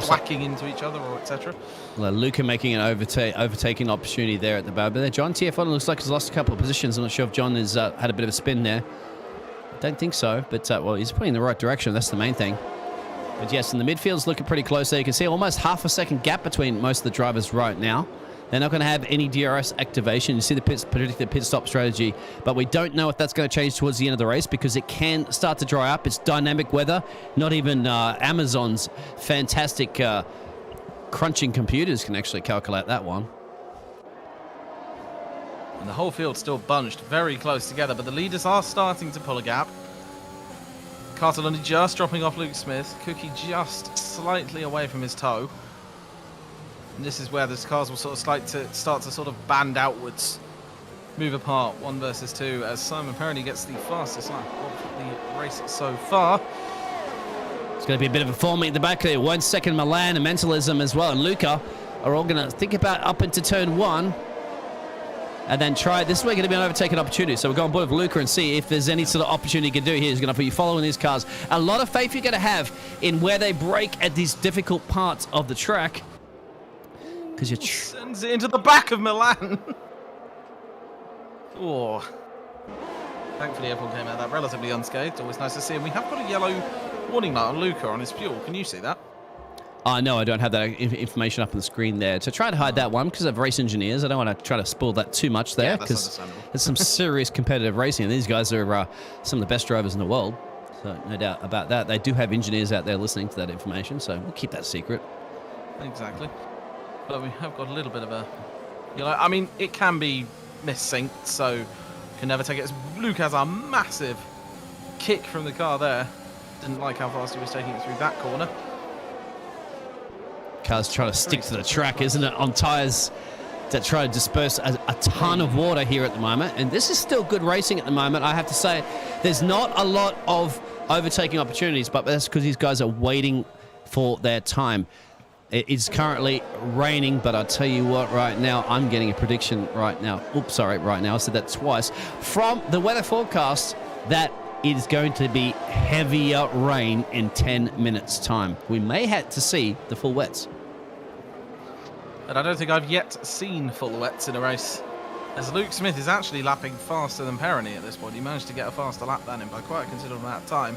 whacking into each other or etc. Well, Luca making an overtaking opportunity there at the back. But there, John TF1 looks like he's lost a couple of positions. I'm not sure if John has had a bit of a spin there. I don't think so, but well, he's pointing in the right direction. That's the main thing. But yes, in the midfield's looking pretty close there. You can see almost half a second gap between most of the drivers right now. They're not going to have any DRS activation. You see the predicted pit stop strategy, but we don't know if that's going to change towards the end of the race because it can start to dry up. It's dynamic weather. Not even Amazon's fantastic crunching computers can actually calculate that one. And the whole field's still bunched very close together, but the leaders are starting to pull a gap. Cartalundi just dropping off Luke Smith. Cookie just slightly away from his toe. And this is where the cars will sort of start to sort of band outwards, move apart, 1 versus 2, as Simon Peroni gets the fastest lap of the race so far. It's going to be a bit of a forming at the back there. 1 second Milan and Mentalism as well, and Luca are all going to think about up into turn 1. And then try. This is where going to be an overtaken opportunity. So we'll go on board with Luca and see if there's any sort of opportunity he can do here. He's going to be following these cars. A lot of faith you're going to have in where they break at these difficult parts of the track. Because you sends it into the back of Milan. Oh. Thankfully everyone came out of that relatively unscathed. Always nice to see him. We have got a yellow warning light on Luca on his fuel. Can you see that? No, I don't have that information up on the screen there. To try to hide that one because of race engineers. I don't want to try to spoil that too much there because there's some serious competitive racing. And these guys are some of the best drivers in the world. So no doubt about that. They do have engineers out there listening to that information. So we'll keep that secret. Exactly. But we have got a little bit of a... I mean, it can be missynced, so you can never take it. Luke has a massive kick from the car there. Didn't like how fast he was taking it through that corner. Car's trying to stick to the track, isn't it? On tyres that try to disperse a ton of water here at the moment. And this is still good racing at the moment. I have to say, there's not a lot of overtaking opportunities, but that's because these guys are waiting for their time. It is currently raining, but I'll tell you what, right now, I'm getting a prediction right now. Oops, sorry, right now. I said that twice. From the weather forecast that it is going to be heavier rain in 10 minutes' time. We may have to see the full wets. And I don't think I've yet seen full wets in a race, as Luke Smith is actually lapping faster than Perroni at this point. He managed to get a faster lap than him by quite a considerable amount of time.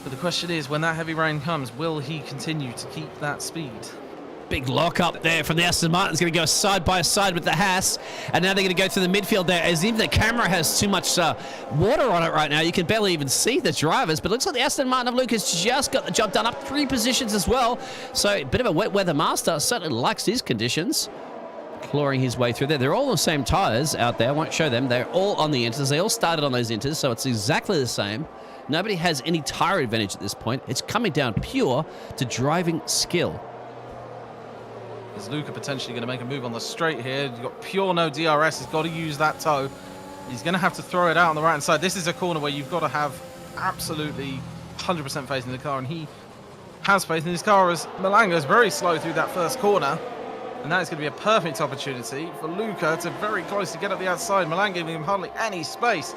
But the question is, when that heavy rain comes, will he continue to keep that speed? Big lock up there from the Aston Martin's going to go side by side with the Haas, and now they're going to go through the midfield there, as even the camera has too much water on it right now. You can barely even see the drivers, but it looks like the Aston Martin of Luke has just got the job done, up 3 positions as well. So a bit of a wet weather master, certainly likes his conditions. Clawing his way through there. They're all on the same tyres out there. I won't show them. They're all on the inters. They all started on those inters, so it's exactly the same. Nobody has any tyre advantage at this point. It's coming down pure to driving skill. Is Luca potentially going to make a move on the straight here? You've got pure no DRS. He's got to use that toe. He's going to have to throw it out on the right-hand side. This is a corner where you've got to have absolutely 100% faith in the car, and he has faith in his car as Milan goes very slow through that first corner. And that is going to be a perfect opportunity for Luca to very close to get up the outside. Milan giving him hardly any space.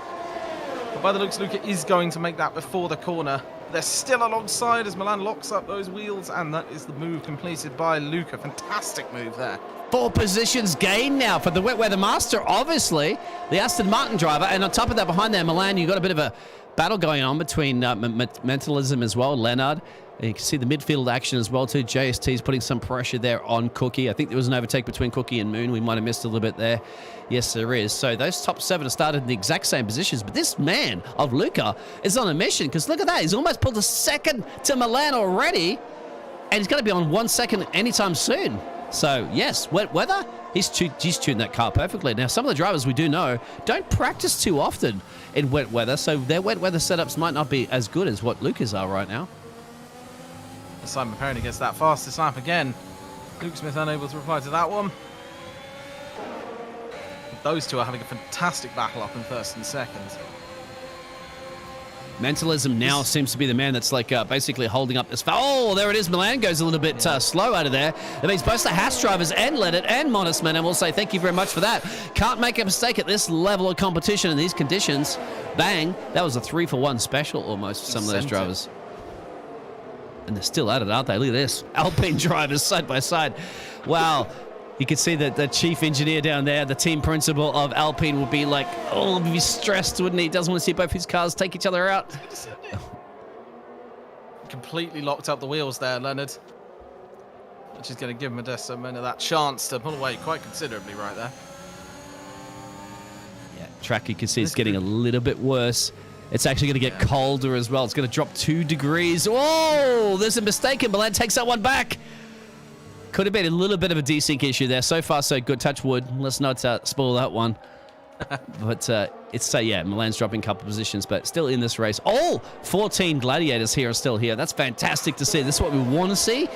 But by the looks, Luca is going to make that before the corner. They're still alongside as Milan locks up those wheels, and that is the move completed by Luca. Fantastic move there. 4 positions gained now for the wet weather master, obviously, the Aston Martin driver. And on top of that, behind there, Milan, you've got a bit of a battle going on between Mentalism as well, Leonard. And you can see the midfield action as well, too. JST is putting some pressure there on Cookie. I think there was an overtake between Cookie and Moon. We might have missed a little bit there. Yes, there is. So those top 7 have started in the exact same positions. But this man of Luca is on a mission, because look at that. He's almost pulled a second to Milan already. And he's going to be on 1 second anytime soon. So, yes, wet weather, he's tuned that car perfectly. Now, some of the drivers we do know don't practice too often in wet weather. So their wet weather setups might not be as good as what Luca's are right now. Simon Perroni gets that fastest lap again. Luke Smith unable to reply to that one. Those two are having a fantastic battle up in first and second. Mentalism now seems to be the man that's like basically holding up this. Oh, there it is. Milan goes a little bit slow out of there. That means both the Haas drivers and Leonard and Monisman, and we'll say thank you very much for that. Can't make a mistake at this level of competition in these conditions. Bang. That was a 3-for-1 special almost for some of those drivers. And they're still at it, aren't they? Look at this. Alpine drivers side by side. Wow. You can see that the chief engineer down there, the team principal of Alpine, would be like, oh, he'd be stressed, wouldn't he? Doesn't want to see both his cars take each other out. Completely locked up the wheels there, Leonard. Which is going to give him that chance to pull away quite considerably right there. Yeah, track you can see it's getting a little bit worse. It's actually going to get colder as well. It's going to drop 2 degrees. Whoa, there's a mistake, and Milan takes that one back. Could have been a little bit of a desync issue there. So far, so good. Touch wood. Let's not spoil that one. But yeah, Milan's dropping a couple of positions, but still in this race. All 14 gladiators here are still here. That's fantastic to see. This is what we want to see.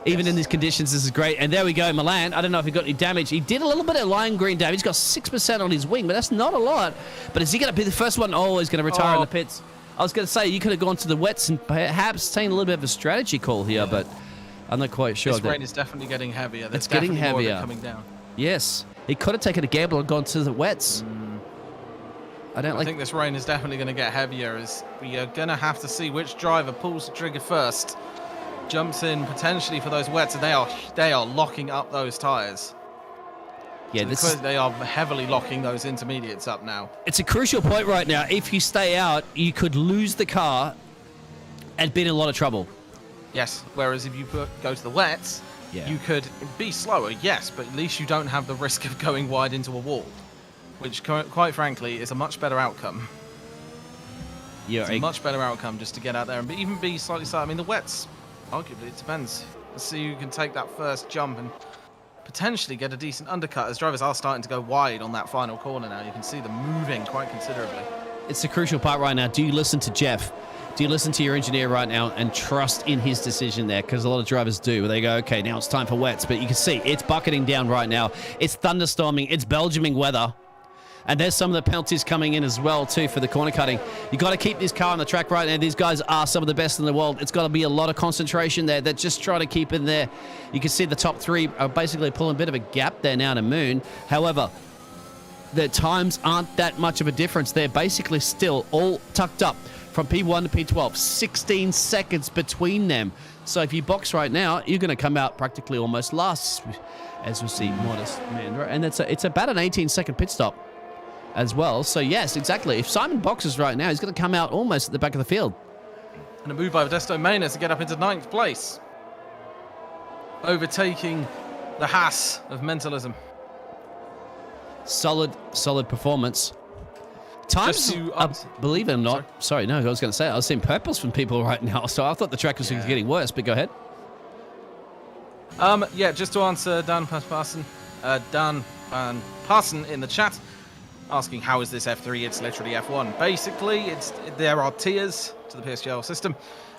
Even in these conditions, this is great. And there we go, Milan. I don't know if he got any damage. He did a little bit of lime green damage. He's got 6% on his wing, but that's not a lot. But is he going to be the first one? Oh, he's going to retire in the pits. I was going to say, you could have gone to the wets and perhaps taken a little bit of a strategy call here, but I'm not quite sure. This rain is definitely getting heavier. It's getting heavier. Coming down. Yes. He could have taken a gamble and gone to the wets. I think this rain is definitely going to get heavier, as we are going to have to see which driver pulls the trigger first. Jumps in potentially for those wets, and they are locking up those tyres. Yeah, they are heavily locking those intermediates up now. It's a crucial point right now. If you stay out, you could lose the car and be in a lot of trouble. Yes, whereas if you go to the wets, you could be slower, yes, but at least you don't have the risk of going wide into a wall, which, quite frankly, is a much better outcome. It's a much better outcome just to get out there and even be slightly slow. I mean, the wets, arguably, it depends. Let's see who can take that first jump and potentially get a decent undercut, as drivers are starting to go wide on that final corner now. You can see them moving quite considerably. It's the crucial part right now. Do you listen to Jeff? Do you listen to your engineer right now and trust in his decision there? Because a lot of drivers do. They go, okay, now it's time for wets. But you can see it's bucketing down right now. It's thunderstorming. It's Belgiuming weather. And there's some of the penalties coming in as well, too, for the corner cutting. You got to keep this car on the track right now. These guys are some of the best in the world. It's got to be a lot of concentration there. They're just trying to keep in there. You can see the top 3 are basically pulling a bit of a gap there now to Moon. However, the times aren't that much of a difference. They're basically still all tucked up from P1 to P12. 16 seconds between them. So if you box right now, you're going to come out practically almost last, as we see Modest Mandra. And it's about an 18-second pit stop as well. So yes, exactly. If Simon boxes right now, he's going to come out almost at the back of the field. And a move by Modesto Maynard to get up into 9th place. Overtaking the Haas of Mentalism. Solid performance. Times, believe it or not, sorry, no, I was going to say, I was seeing purples from people right now, so I thought the track was getting worse, but go ahead. Yeah, just to answer Dan Van Parson in the chat, asking how is this F3? It's literally F1. Basically, there are tiers to the PSGL system,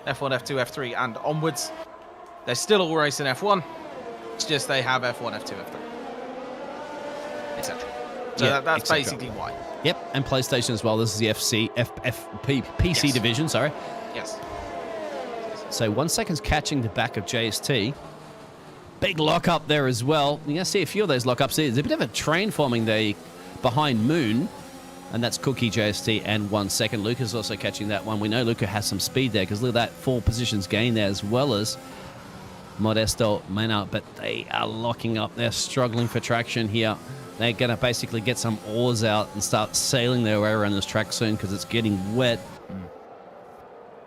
F1, F2, F3, and onwards. They're still all racing F1. It's just they have F1, F2, F3, etc. So that's basically why. Yep, and PlayStation as well. This is the PC division, sorry. Yes. So 1 second's catching the back of JST. Big lockup there as well. You're going to see a few of those lockups. There's a bit of a train forming there behind Moon, and that's Cookie, JST, and 1 second. Luca's also catching that one. We know Luca has some speed there because look at that 4 positions gain there, as well as Modesto Maynard, but they are locking up. They're struggling for traction here. They're going to basically get some oars out and start sailing their way around this track soon because it's getting wet.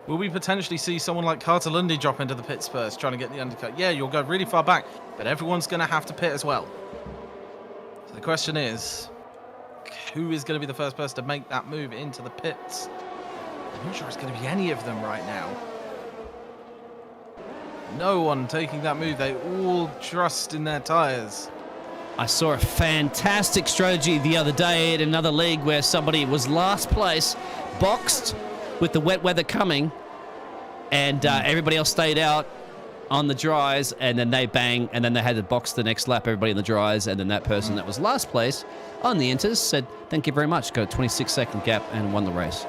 Will we potentially see someone like Cartalundi drop into the pits first, trying to get the undercut? Yeah, you'll go really far back, but everyone's going to have to pit as well. So the question is, who is going to be the first person to make that move into the pits? I'm not sure it's going to be any of them right now. No one taking that move. They all trust in their tyres. I saw a fantastic strategy the other day at another league where somebody was last place, boxed with the wet weather coming, and everybody else stayed out on the dries, and then they bang, and then they had to box the next lap, everybody in the dries, and then that person that was last place on the inters said, thank you very much, got a 26-second gap and won the race.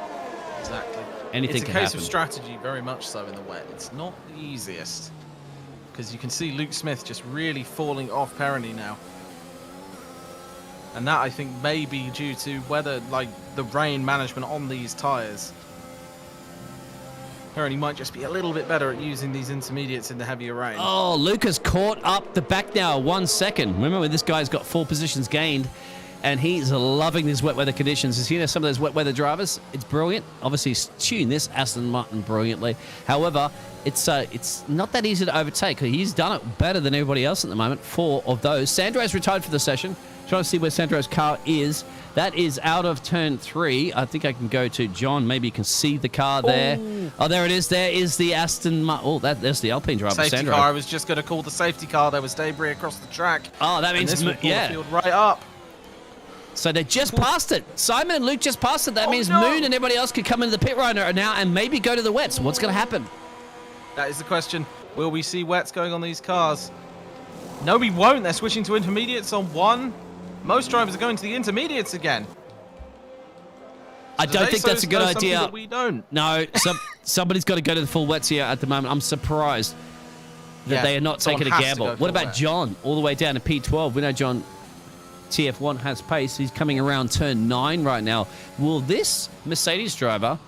Exactly. Anything it's a can case happen. of strategy, very much so, in the wet. It's not the easiest, because you can see Luke Smith just really falling off Perroni now. And that, I think, may be due to weather, like the rain management on these tyres. Perroni might just be a little bit better at using these intermediates in the heavier rain. Oh, Luca's caught up the back now, 1 second. Remember, this guy's got 4 positions gained, and he's loving these wet weather conditions. As you know, some of those wet weather drivers, it's brilliant. Obviously, he's tuned this Aston Martin brilliantly. However, it's not that easy to overtake. He's done it better than everybody else at the moment. 4 of those. Sandro's retired for the session. Trying to see where Sandro's car is. That is out of turn 3. I think I can go to John. Maybe you can see the car there. Oh, there it is. There is the Aston Martin. Oh, there's the Alpine driver, Safety Sandro. car. I was just going to call the safety car. There was debris across the track. Oh, that means, and this will pull the field right up. So they just passed it. Simon and Luke just passed it. That means Moon and everybody else could come into the pit right now and maybe go to the wets. What's going to happen? That is the question. Will we see wets going on these cars? No, we won't. They're switching to intermediates on 1. Most drivers are going to the intermediates again. I don't think that's a good idea. That we don't. No, somebody's got to go to the full wets here at the moment. I'm surprised that they are not taking a gamble. What about John all the way down to P12? We know John TF1 has pace. He's coming around turn 9 right now. Will this Mercedes driver...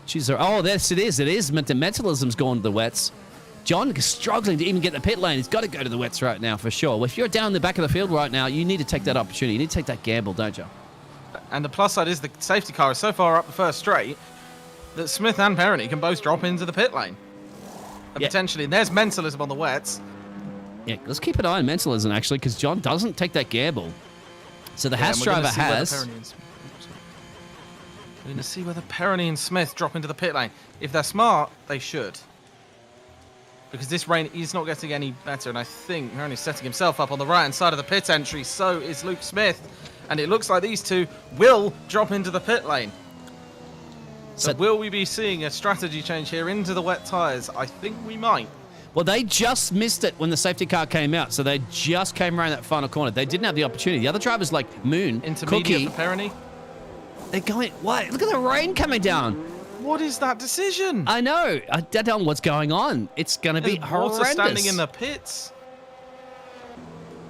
yes, it is. It is. Mentalism's gone to the wets. John is struggling to even get the pit lane. He's got to go to the wets right now for sure. Well, if you're down the back of the field right now, you need to take that opportunity. You need to take that gamble, don't you? And the plus side is the safety car is so far up the first straight that Smith and Perroni can both drop into the pit lane. And potentially, and there's Mentalism on the wets. Yeah, let's keep an eye on Mentalism, actually, because John doesn't take that gamble. So the Haas driver has... We're going to see whether Perroni and Smith drop into the pit lane. If they're smart, they should. Because this rain is not getting any better, and I think Perroni's setting himself up on the right-hand side of the pit entry. So is Luke Smith, and it looks like these two will drop into the pit lane. So will we be seeing a strategy change here into the wet tyres? I think we might. Well, they just missed it when the safety car came out, so they just came around that final corner. They didn't have the opportunity. The other drivers like Moon, Intermediate Cookie, for Perroni. they're going, what? Look at the rain coming down. What is that decision? I know. I don't know what's going on. It's going to be horrendous. Water standing in the pits.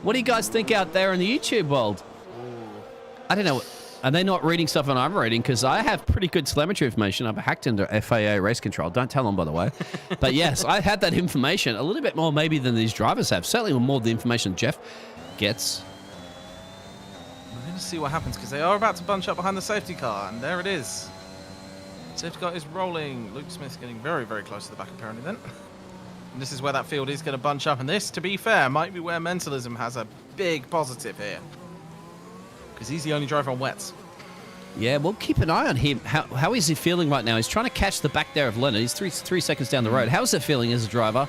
What do you guys think out there in the YouTube world? I don't know. Are they not reading stuff and I'm reading? Because I have pretty good telemetry information. I've hacked into FAA race control. Don't tell them, by the way. But yes, I had that information. A little bit more maybe than these drivers have. Certainly more the information Jeff gets. We're going to see what happens because they are about to bunch up behind the safety car. And there it is. Safety car is rolling. Luke Smith's getting very, very close to the back apparently then. And this is where that field is going to bunch up. And this, to be fair, might be where Mentalism has a big positive here. Because he's the only driver on wets. Yeah, we'll keep an eye on him. How is he feeling right now? He's trying to catch the back there of Leonard. He's three seconds down the road. How's it feeling as a driver?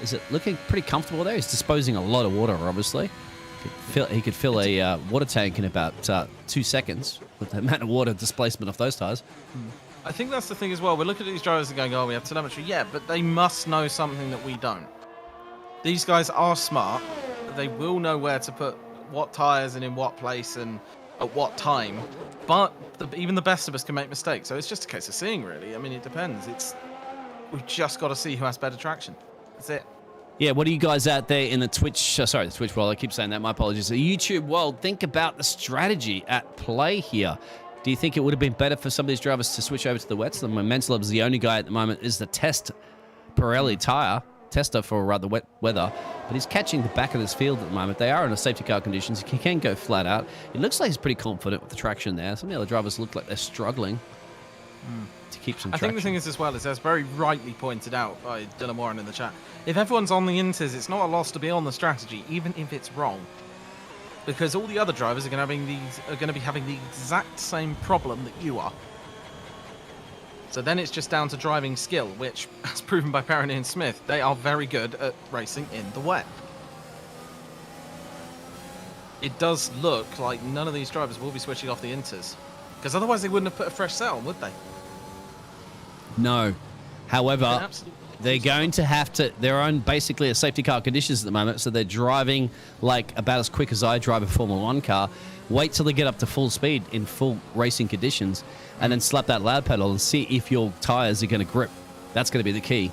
Is it looking pretty comfortable there? He's disposing a lot of water, obviously. He could fill a water tank in about 2 seconds with the amount of water displacement of those tires. I think that's the thing as well. We're looking at these drivers and going, oh, we have telemetry. Yeah, but they must know something that we don't. These guys are smart. They will know where to put what tyres and in what place and at what time. But even the best of us can make mistakes. So it's just a case of seeing, really. I mean, it depends. We've just got to see who has better traction. That's it. Yeah, what do you guys out there in the Twitch, the Twitch world, I keep saying that, my apologies, the YouTube world, think about the strategy at play here. Do you think it would have been better for some of these drivers to switch over to the wets? The Mentalib is the only guy at the moment is the Pirelli tester for the wet weather, but he's catching the back of this field at the moment. They are in a safety car conditions. He can go flat out. It looks like he's pretty confident with the traction there. Some of the other drivers look like they're struggling to keep some traction. I think the thing is as well is, as very rightly pointed out by Dylan Warren in the chat, if everyone's on the inters, it's not a loss to be on the strategy, even if it's wrong. Because all the other drivers are going to be having the exact same problem that you are. So then it's just down to driving skill, which, as proven by Perroni and Smith, they are very good at racing in the wet. It does look like none of these drivers will be switching off the inters, because otherwise they wouldn't have put a fresh set on, would they? No. However, they're going to have to, they're on basically a safety car conditions at the moment, so they're driving like about as quick as I drive a Formula 1 car. Wait till they get up to full speed in full racing conditions, and then slap that loud pedal and see if your tyres are going to grip. That's going to be the key.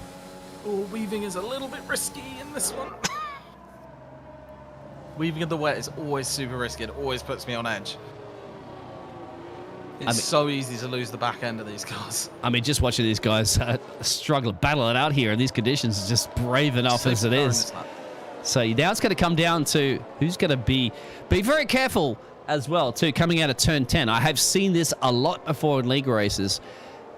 Oh, weaving is a little bit risky in this one. Weaving in the wet is always super risky. It always puts me on edge. It's so easy to lose the back end of these cars. I mean, just watching these guys struggle, battle it out here in these conditions is just brave enough as it is. So now it's going to come down to who's going to be very careful as well, too, coming out of turn 10. I have seen this a lot before in league races,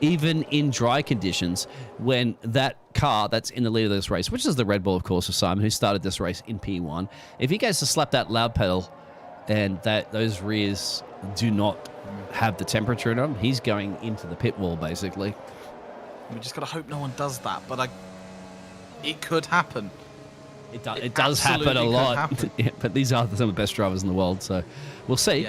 even in dry conditions, when that car that's in the lead of this race, which is the Red Bull, of course, of Simon, who started this race in P1, if he goes to slap that loud pedal and those rears do not have the temperature in them, he's going into the pit wall, basically. We just got to hope no one does that, but it could happen. It does happen a lot. Yeah, but these are some of the best drivers in the world, so we'll see.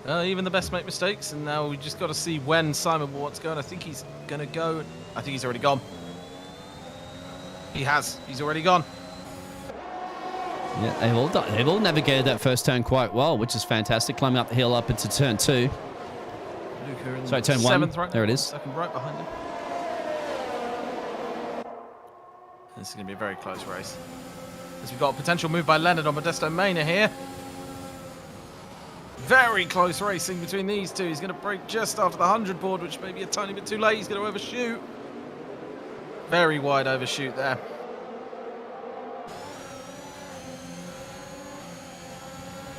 Yeah. Even the best make mistakes, and now we just got to see when Simon Wart's going. I think he's going to go. I think he's already gone. He has. He's already gone. Yeah, they've all navigated that first turn quite well, which is fantastic. Climbing up the hill up into turn 2. Sorry, turn 1. Right, there it is. Second right behind him. This is going to be a very close race. As we've got a potential move by Leonard on Modesto Mena here. Very close racing between these two. He's going to break just after the 100 board, which may be a tiny bit too late. He's going to overshoot. Very wide overshoot there.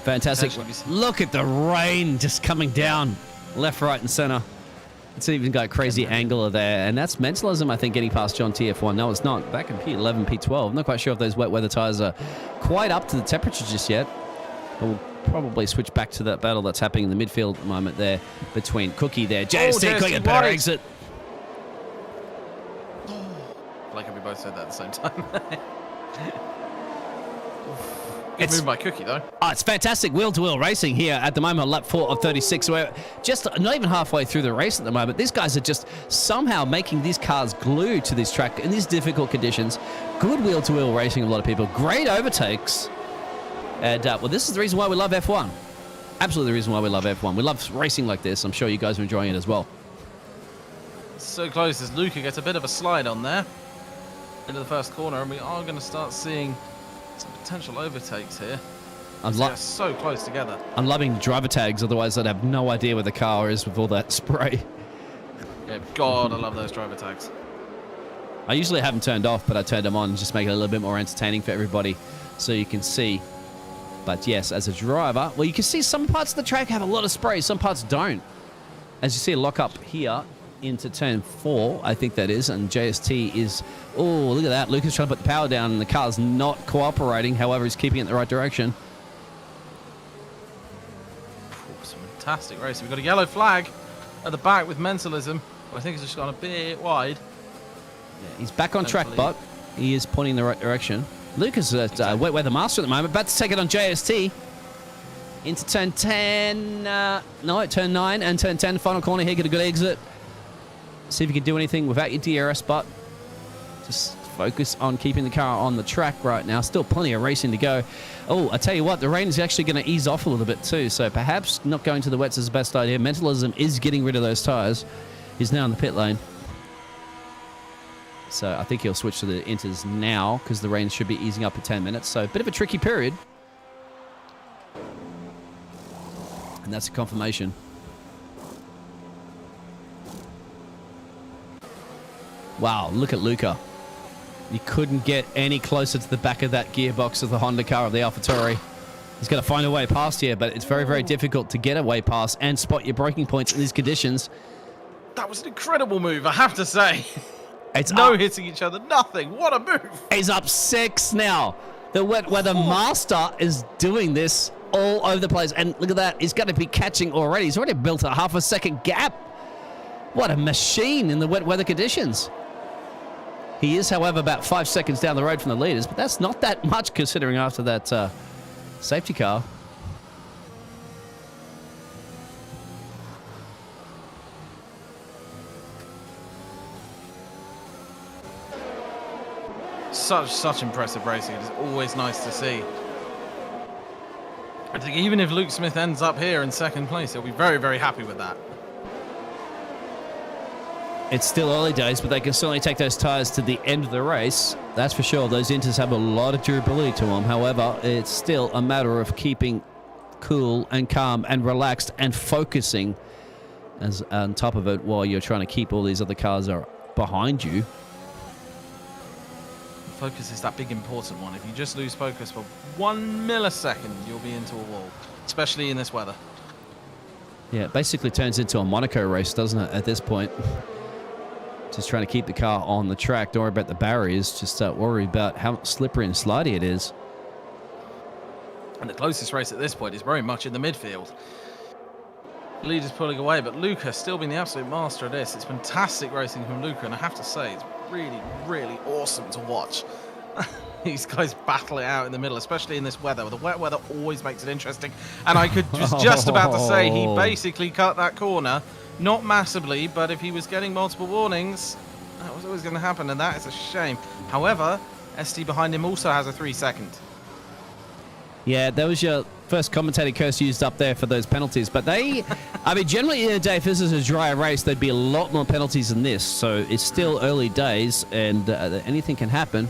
Fantastic. Look at the rain just coming down left, right, and center. It's even got a crazy angle there. And that's Mentalism, I think, getting past John TF1. No, it's not. Back in P11, P12. I'm not quite sure if those wet weather tyres are quite up to the temperature just yet. But we'll probably switch back to that battle that's happening in the midfield at the moment there between Cookie there. JST quick and better exit. Like we both said that at the same time. Good move by Cookie, though. Oh, it's fantastic wheel-to-wheel racing here at the moment, lap 4 of 36. We're just not even halfway through the race at the moment. These guys are just somehow making these cars glue to this track in these difficult conditions. Good wheel-to-wheel racing, a lot of people. Great overtakes. And, well, this is the reason why we love F1. Absolutely the reason why we love F1. We love racing like this. I'm sure you guys are enjoying it as well. So close as Luca gets a bit of a slide on there into the first corner, and we are going to start seeing some potential overtakes here. They're so close together. I'm loving driver tags, otherwise I'd have no idea where the car is with all that spray. Yeah, God, I love those driver tags. I usually have them turned off, but I turned them on, just make it a little bit more entertaining for everybody so you can see. But yes, as a driver, well, you can see some parts of the track have a lot of spray, some parts don't. As you see a lock up here into turn 4, I think that is, and JST is, oh, look at that. Lucas trying to put the power down, and the car's not cooperating. However, he's keeping it in the right direction. Some fantastic racing. We've got a yellow flag at the back with Mentalism. I think it's just gone a bit wide. Yeah, he's back on track, but he is pointing in the right direction. Lucas is at wet weather master at the moment, about to take it on JST. Into turn 10, no, turn 9 and turn 10, final corner here, get a good exit. See if you can do anything without your DRS, but just focus on keeping the car on the track right now. Still plenty of racing to go. Oh, I tell you what, the rain is actually going to ease off a little bit too, so perhaps not going to the wets is the best idea. Mentalism is getting rid of those tyres. He's now in the pit lane. So I think he'll switch to the inters now because the rain should be easing up in 10 minutes. So a bit of a tricky period. And that's a confirmation. Wow, look at Luca. You couldn't get any closer to the back of that gearbox of the Honda car of the AlphaTauri. He's got to find a way past here, but it's very, very difficult to get a way past and spot your braking points in these conditions. That was an incredible move, I have to say. It's no hitting each other, nothing. What a move. He's up 6 now. The wet weather master is doing this all over the place. And look at that. He's going to be catching already. He's already built a half a second gap. What a machine in the wet weather conditions. He is, however, about 5 seconds down the road from the leaders, but that's not that much considering after that safety car. Such impressive racing. It is always nice to see. I think even if Luke Smith ends up here in second place, he'll be very, very happy with that. It's still early days, but they can certainly take those tyres to the end of the race. That's for sure. Those inters have a lot of durability to them. However, it's still a matter of keeping cool and calm and relaxed and focusing as on top of it while you're trying to keep all these other cars are behind you. Focus is that big important one. If you just lose focus for 1 millisecond, you'll be into a wall, especially in this weather. Yeah, it basically turns into a Monaco race, doesn't it, at this point? Just trying to keep the car on the track. Don't worry about the barriers. Just worry about how slippery and slidey it is. And the closest race at this point is very much in the midfield. The lead is pulling away, but Luca still being the absolute master of this. It's fantastic racing from Luca, and I have to say, it's really, really awesome to watch. These guys battle it out in the middle, especially in this weather. The wet weather always makes it interesting. And I was just about to say, he basically cut that corner. Not massively, but if he was getting multiple warnings, that was always going to happen, and that is a shame. However, ST behind him also has a 3-second. Yeah, that was your first commentator curse used up there for those penalties. But they, I mean, generally in a day, if this is a drier race, there'd be a lot more penalties than this. So it's still early days, and anything can happen.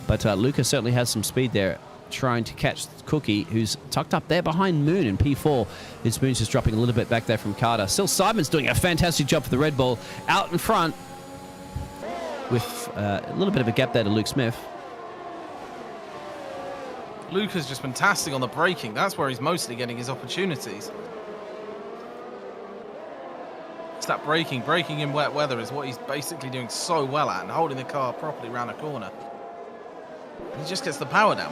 But Luca certainly has some speed there, trying to catch Cookie, who's tucked up there behind Moon in P4. His Moon's just dropping a little bit back there from Carter. Still, Simon's doing a fantastic job for the Red Bull out in front with a little bit of a gap there to Luke Smith. Luca's just fantastic on the braking. That's where he's mostly getting his opportunities. It's that braking in wet weather is what he's basically doing so well at, and holding the car properly around a corner. He just gets the power down.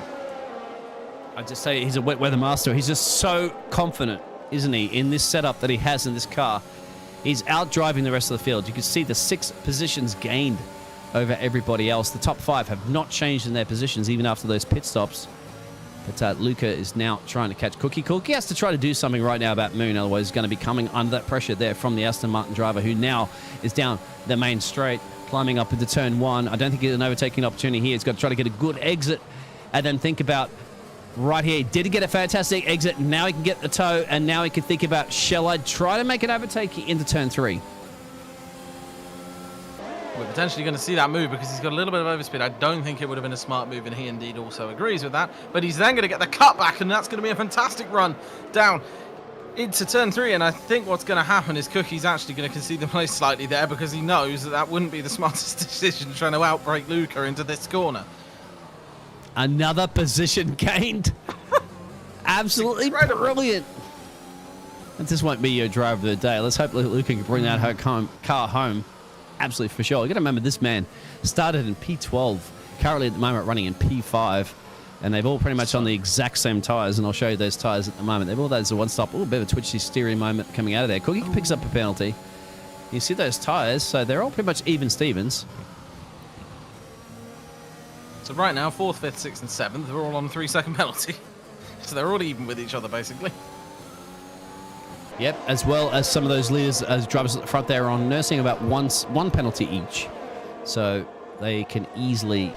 I'd just say he's a wet weather master. He's just so confident, isn't he, in this setup that he has in this car. He's out driving the rest of the field. You can see the 6 positions gained over everybody else. The top 5 have not changed in their positions even after those pit stops. But Luca is now trying to catch Cookie. Cookie has to try to do something right now about Moon, otherwise he's going to be coming under that pressure there from the Aston Martin driver, who now is down the main straight, climbing up into turn 1. I don't think he's an overtaking opportunity here. He's got to try to get a good exit and then think about right here. He did get a fantastic exit. Now he can get the toe, and now he can think about, shall I try to make an overtake into turn 3? We're potentially going to see that move because he's got a little bit of overspeed. I don't think it would have been a smart move, and he indeed also agrees with that. But he's then going to get the cutback, and that's going to be a fantastic run down into turn 3. And I think what's going to happen is Cookie's actually going to concede the place slightly there because he knows that that wouldn't be the smartest decision trying to outbrake Luca into this corner. Another position gained. Absolutely brilliant. This won't be your driver of the day. Let's hope Luca can bring that car home. Absolutely for sure. You got to remember this man started in P12, currently at the moment running in P5, and they've all pretty much on the exact same tires. And I'll show you those tires at the moment. They've all those a one-stop. A bit of a twitchy steering moment coming out of there. Cookie picks up a penalty. You see those tires, so they're all pretty much even Stevens. So right now, 4th, 5th, 6th, and 7th, they're all on a 3-second penalty. So they're all even with each other, basically. Yep, as well as some of those leaders, as drivers at the front there, are on nursing about one penalty each. So they can easily,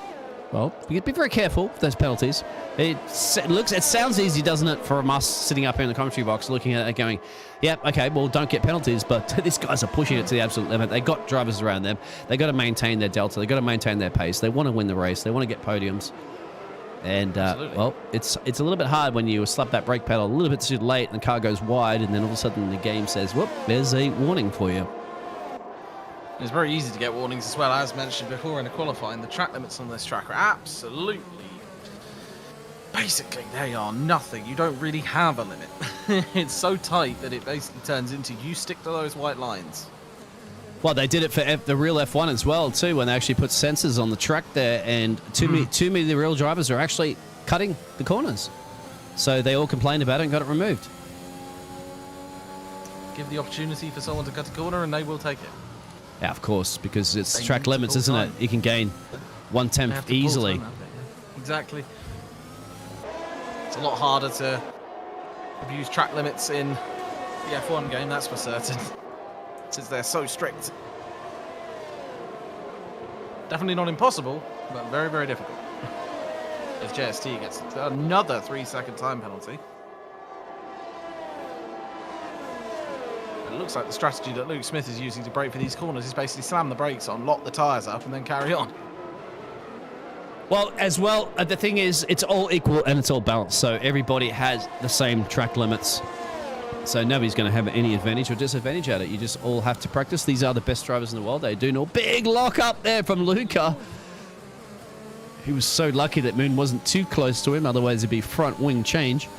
well, you be very careful with those penalties. It sounds easy, doesn't it, for us sitting up here in the commentary box looking at it going, yep, okay, well, don't get penalties, but these guys are pushing it to the absolute limit. They got drivers around them. They got to maintain their delta. They got to maintain their pace. They want to win the race. They want to get podiums. And, well, it's a little bit hard when you slap that brake pedal a little bit too late and the car goes wide, and then all of a sudden the game says, whoop, there's a warning for you. It's very easy to get warnings as well. As mentioned before in the qualifying, the track limits on this track are absolutely... Basically, they are nothing. You don't really have a limit. It's so tight that it basically turns into you stick to those white lines. Well, they did it for the real F1 as well, too, when they actually put sensors on the track there, and too many of the real drivers are actually cutting the corners. So they all complained about it and got it removed. Give the opportunity for someone to cut a corner and they will take it. Yeah, of course, because it's track limits, isn't it? You can gain 1/10 easily. Exactly. It's a lot harder to abuse track limits in the F1 game, that's for certain. Since they're so strict. Definitely not impossible, but very, very difficult. As JST gets another 3-second time penalty. It looks like the strategy that Luke Smith is using to brake for these corners is basically slam the brakes on, lock the tyres up, and then carry on. Well, as well, the thing is, it's all equal and it's all balanced, so everybody has the same track limits. So nobody's going to have any advantage or disadvantage at it. You just all have to practice. These are the best drivers in the world. They do know. Big lock up there from Luca. He was so lucky that Moon wasn't too close to him. Otherwise, it'd be front wing change.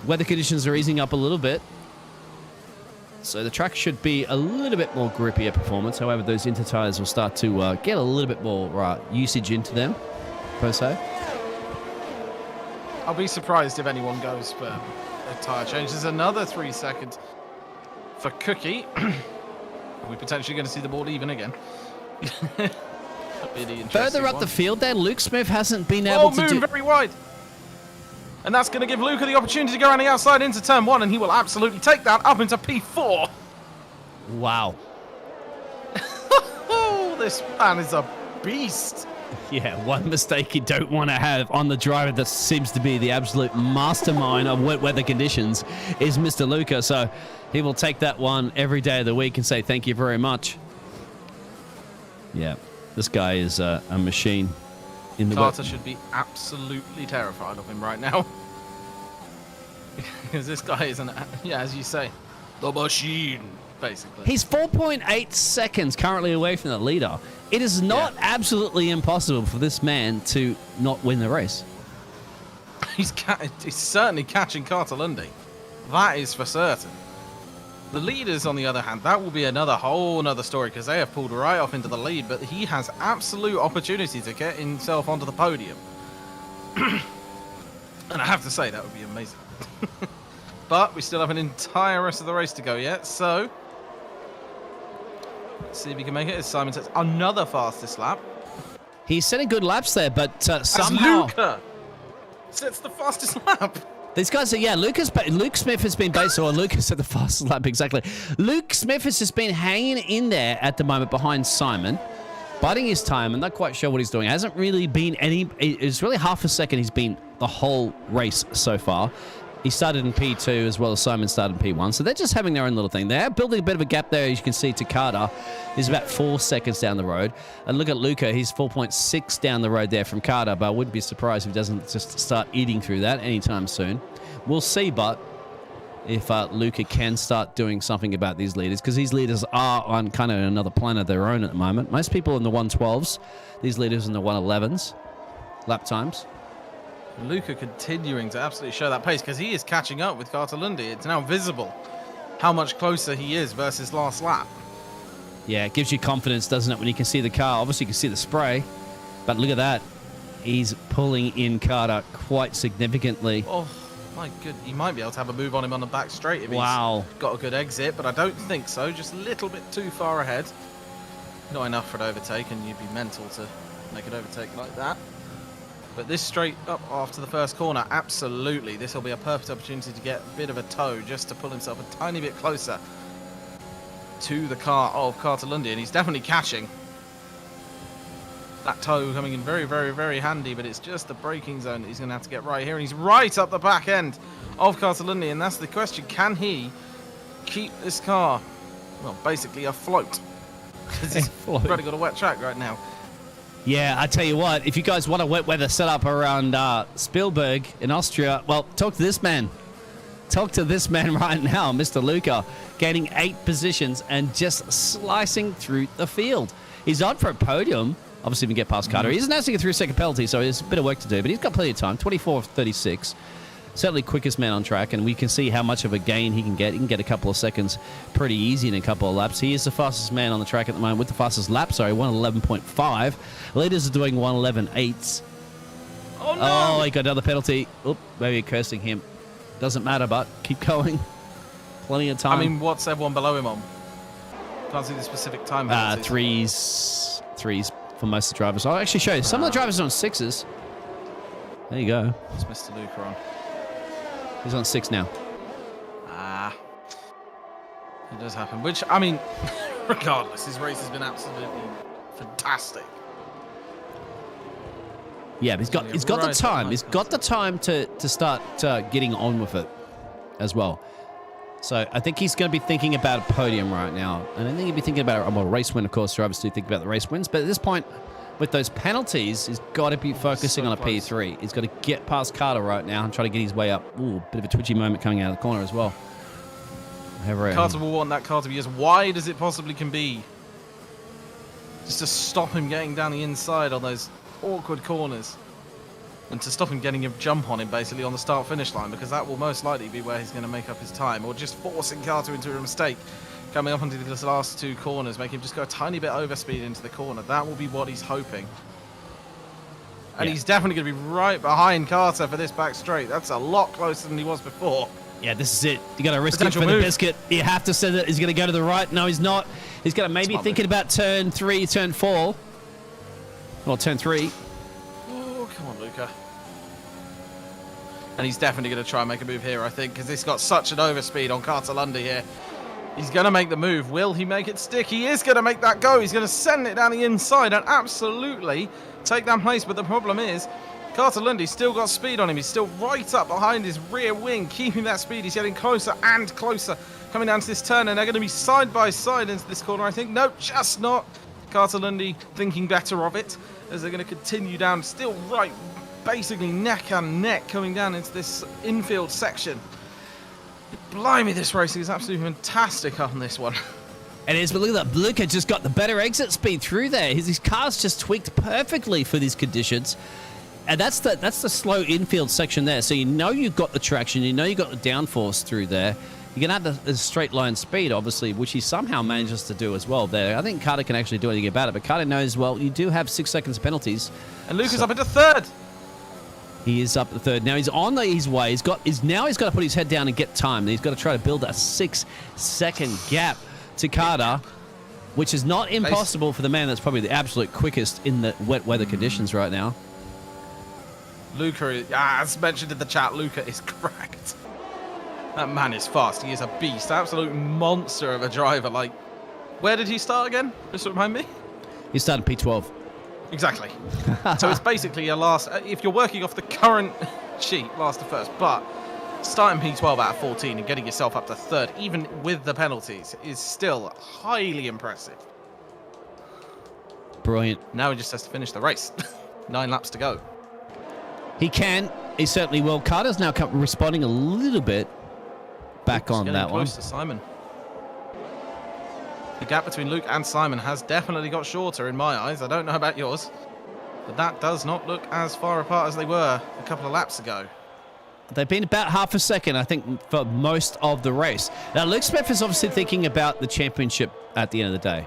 Weather conditions are easing up a little bit. So the track should be a little bit more grippier performance. However, those inter tires will start to get a little bit more usage into them, per se. I'll be surprised if anyone goes for a tyre change. There's another 3 seconds for Cookie. Are we potentially going to see the board even again? Further up the field there, Luke Smith hasn't been able to do... very wide. And that's going to give Luca the opportunity to go around the outside into turn 1, and he will absolutely take that up into P4. Wow. Oh, this man is a beast. Yeah, one mistake you don't want to have on the driver that seems to be the absolute mastermind of wet weather conditions is Mr. Luca. So he will take that one every day of the week and say thank you very much. Yeah, this guy is a machine. Carter should be absolutely terrified of him right now. Because this guy is, as you say, the machine, basically. He's 4.8 seconds currently away from the leader. It is not absolutely impossible for this man to not win the race. He's certainly catching Carter Lundy. That is for certain. The leaders, on the other hand, that will be whole another story because they have pulled right off into the lead, but he has absolute opportunity to get himself onto the podium. And I have to say, that would be amazing. But we still have an entire rest of the race to go yet, so let's see if he can make it as Simon sets another fastest lap. He's setting good laps there, but somehow... Luca sets the fastest lap. These guys are, Luke Smith has been Lucas at the fastest lap, exactly. Luke Smith has just been hanging in there at the moment behind Simon, biding his time. I'm not quite sure what he's doing. Hasn't really been it's really half a second he's been the whole race so far. He started in P2 as well as Simon started in P1. So they're just having their own little thing. They're building a bit of a gap there, as you can see, to Carter. He's about 4 seconds down the road. And look at Luca. He's 4.6 down the road there from Carter, but I wouldn't be surprised if he doesn't just start eating through that anytime soon. We'll see, but if Luca can start doing something about these leaders, because these leaders are on kind of another planet of their own at the moment. Most people in the 112s, these leaders in the 111s, lap times. Luca continuing to absolutely show that pace because he is catching up with Carter Lundy. It's now visible how much closer he is versus last lap. Yeah, it gives you confidence, doesn't it, when you can see the car. Obviously, you can see the spray, but look at that. He's pulling in Carter quite significantly. Oh, my good. He might be able to have a move on him on the back straight if he's got a good exit, but I don't think so. Just a little bit too far ahead. Not enough for an overtake, and you'd be mental to make an overtake like that. But this straight up after the first corner, absolutely. This will be a perfect opportunity to get a bit of a toe just to pull himself a tiny bit closer to the car of Carter Lundy. And he's definitely catching. That toe coming in very, very, very handy, but it's just the braking zone that he's going to have to get right here. And he's right up the back end of Carter Lundy. And that's the question. Can he keep this car, well, basically afloat? Because he's already got a wet track right now. Yeah, I tell you what, if you guys want a wet weather setup around Spielberg in Austria, well, talk to this man. Talk to this man right now, Mr. Luca, gaining 8 positions and just slicing through the field. He's on for a podium. Obviously, if he can get past Carter. He isn't asking a 3-second penalty, so there's a bit of work to do, but he's got plenty of time, 24:36. Certainly quickest man on track, and we can see how much of a gain he can get. He can get a couple of seconds pretty easy in a couple of laps. He is the fastest man on the track at the moment with the fastest lap, 111.5. Leaders are doing 111.8. Oh, no! Oh, he got another penalty. Oop, maybe cursing him. Doesn't matter, but keep going. Plenty of time. I mean, what's everyone below him on? Can't see the specific time. Threes for most of the drivers. I'll actually show you. Some of the drivers are on 6s. There you go. What's Mr. Luca on? He's on 6 now. It does happen. Which, I mean, regardless, his race has been absolutely fantastic. Yeah, but he's got the time. He's got the time to start getting on with it as well. So I think he's going to be thinking about a podium right now. And I think he'll be thinking about a race win. Of course, drivers do think about the race wins. But at this point, with those penalties, he's got to be focusing on a P3. He's got to get past Carter right now and try to get his way up. Ooh, bit of a twitchy moment coming out of the corner as well. Carter will want that car to be as wide as it possibly can be. Just to stop him getting down the inside on those awkward corners. And to stop him getting a jump on him, basically, on the start-finish line, because that will most likely be where he's going to make up his time. Or just forcing Carter into a mistake coming up onto these last 2 corners, making him just go a tiny bit overspeed into the corner. That will be what he's hoping. And he's definitely going to be right behind Carter for this back straight. That's a lot closer than he was before. Yeah, this is it. You got to risk it for the biscuit. You have to say that he's going to go to the right. No, he's not. He's going to maybe thinking about turn 3, turn 4. Or turn 3. Oh, come on, Luca. And he's definitely going to try and make a move here, I think, because this got such an overspeed on Carter Lundy here. He's going to make the move. Will he make it stick? He is going to make that go. He's going to send it down the inside and absolutely take that place. But the problem is, Carter Lundy's still got speed on him. He's still right up behind his rear wing, keeping that speed. He's getting closer and closer coming down to this turn, and they're going to be side by side into this corner, I think. No, just not. Carter Lundy thinking better of it as they're going to continue down, still right, basically neck and neck coming down into this infield section. Blimey, this racing is absolutely fantastic on this one. It is, but look at that. Luca just got the better exit speed through there. His car's just tweaked perfectly for these conditions. And that's the slow infield section there. So you know you've got the traction, you know you've got the downforce through there. You're going to have the straight line speed, obviously, which he somehow manages to do as well there. I think Carter can actually do anything about it, but Carter knows, well, you do have 6 seconds penalties. And Luca's up into 3rd. He is up at 3rd. Now he's on his way. He's got to put his head down and get time. He's got to try to build a 6-second gap to Carter, which is not impossible for the man that's probably the absolute quickest in the wet weather conditions right now. Luca, as mentioned in the chat, Luca is cracked. That man is fast. He is a beast. Absolute monster of a driver. Like, where did he start again? Just remind me. He started P12. Exactly. So it's basically a last... If you're working off the current sheet, last to first. But starting P12 out of 14 and getting yourself up to third, even with the penalties, is still highly impressive. Brilliant. Now he just has to finish the race. 9 laps to go. He can. He certainly will. Carter's now responding a little bit back on that one. Close to Simon. The gap between Luke and Simon has definitely got shorter in my eyes. I don't know about yours, but that does not look as far apart as they were a couple of laps ago. They've been about half a second, I think, for most of the race. Now, Luke Smith is obviously thinking about the championship at the end of the day.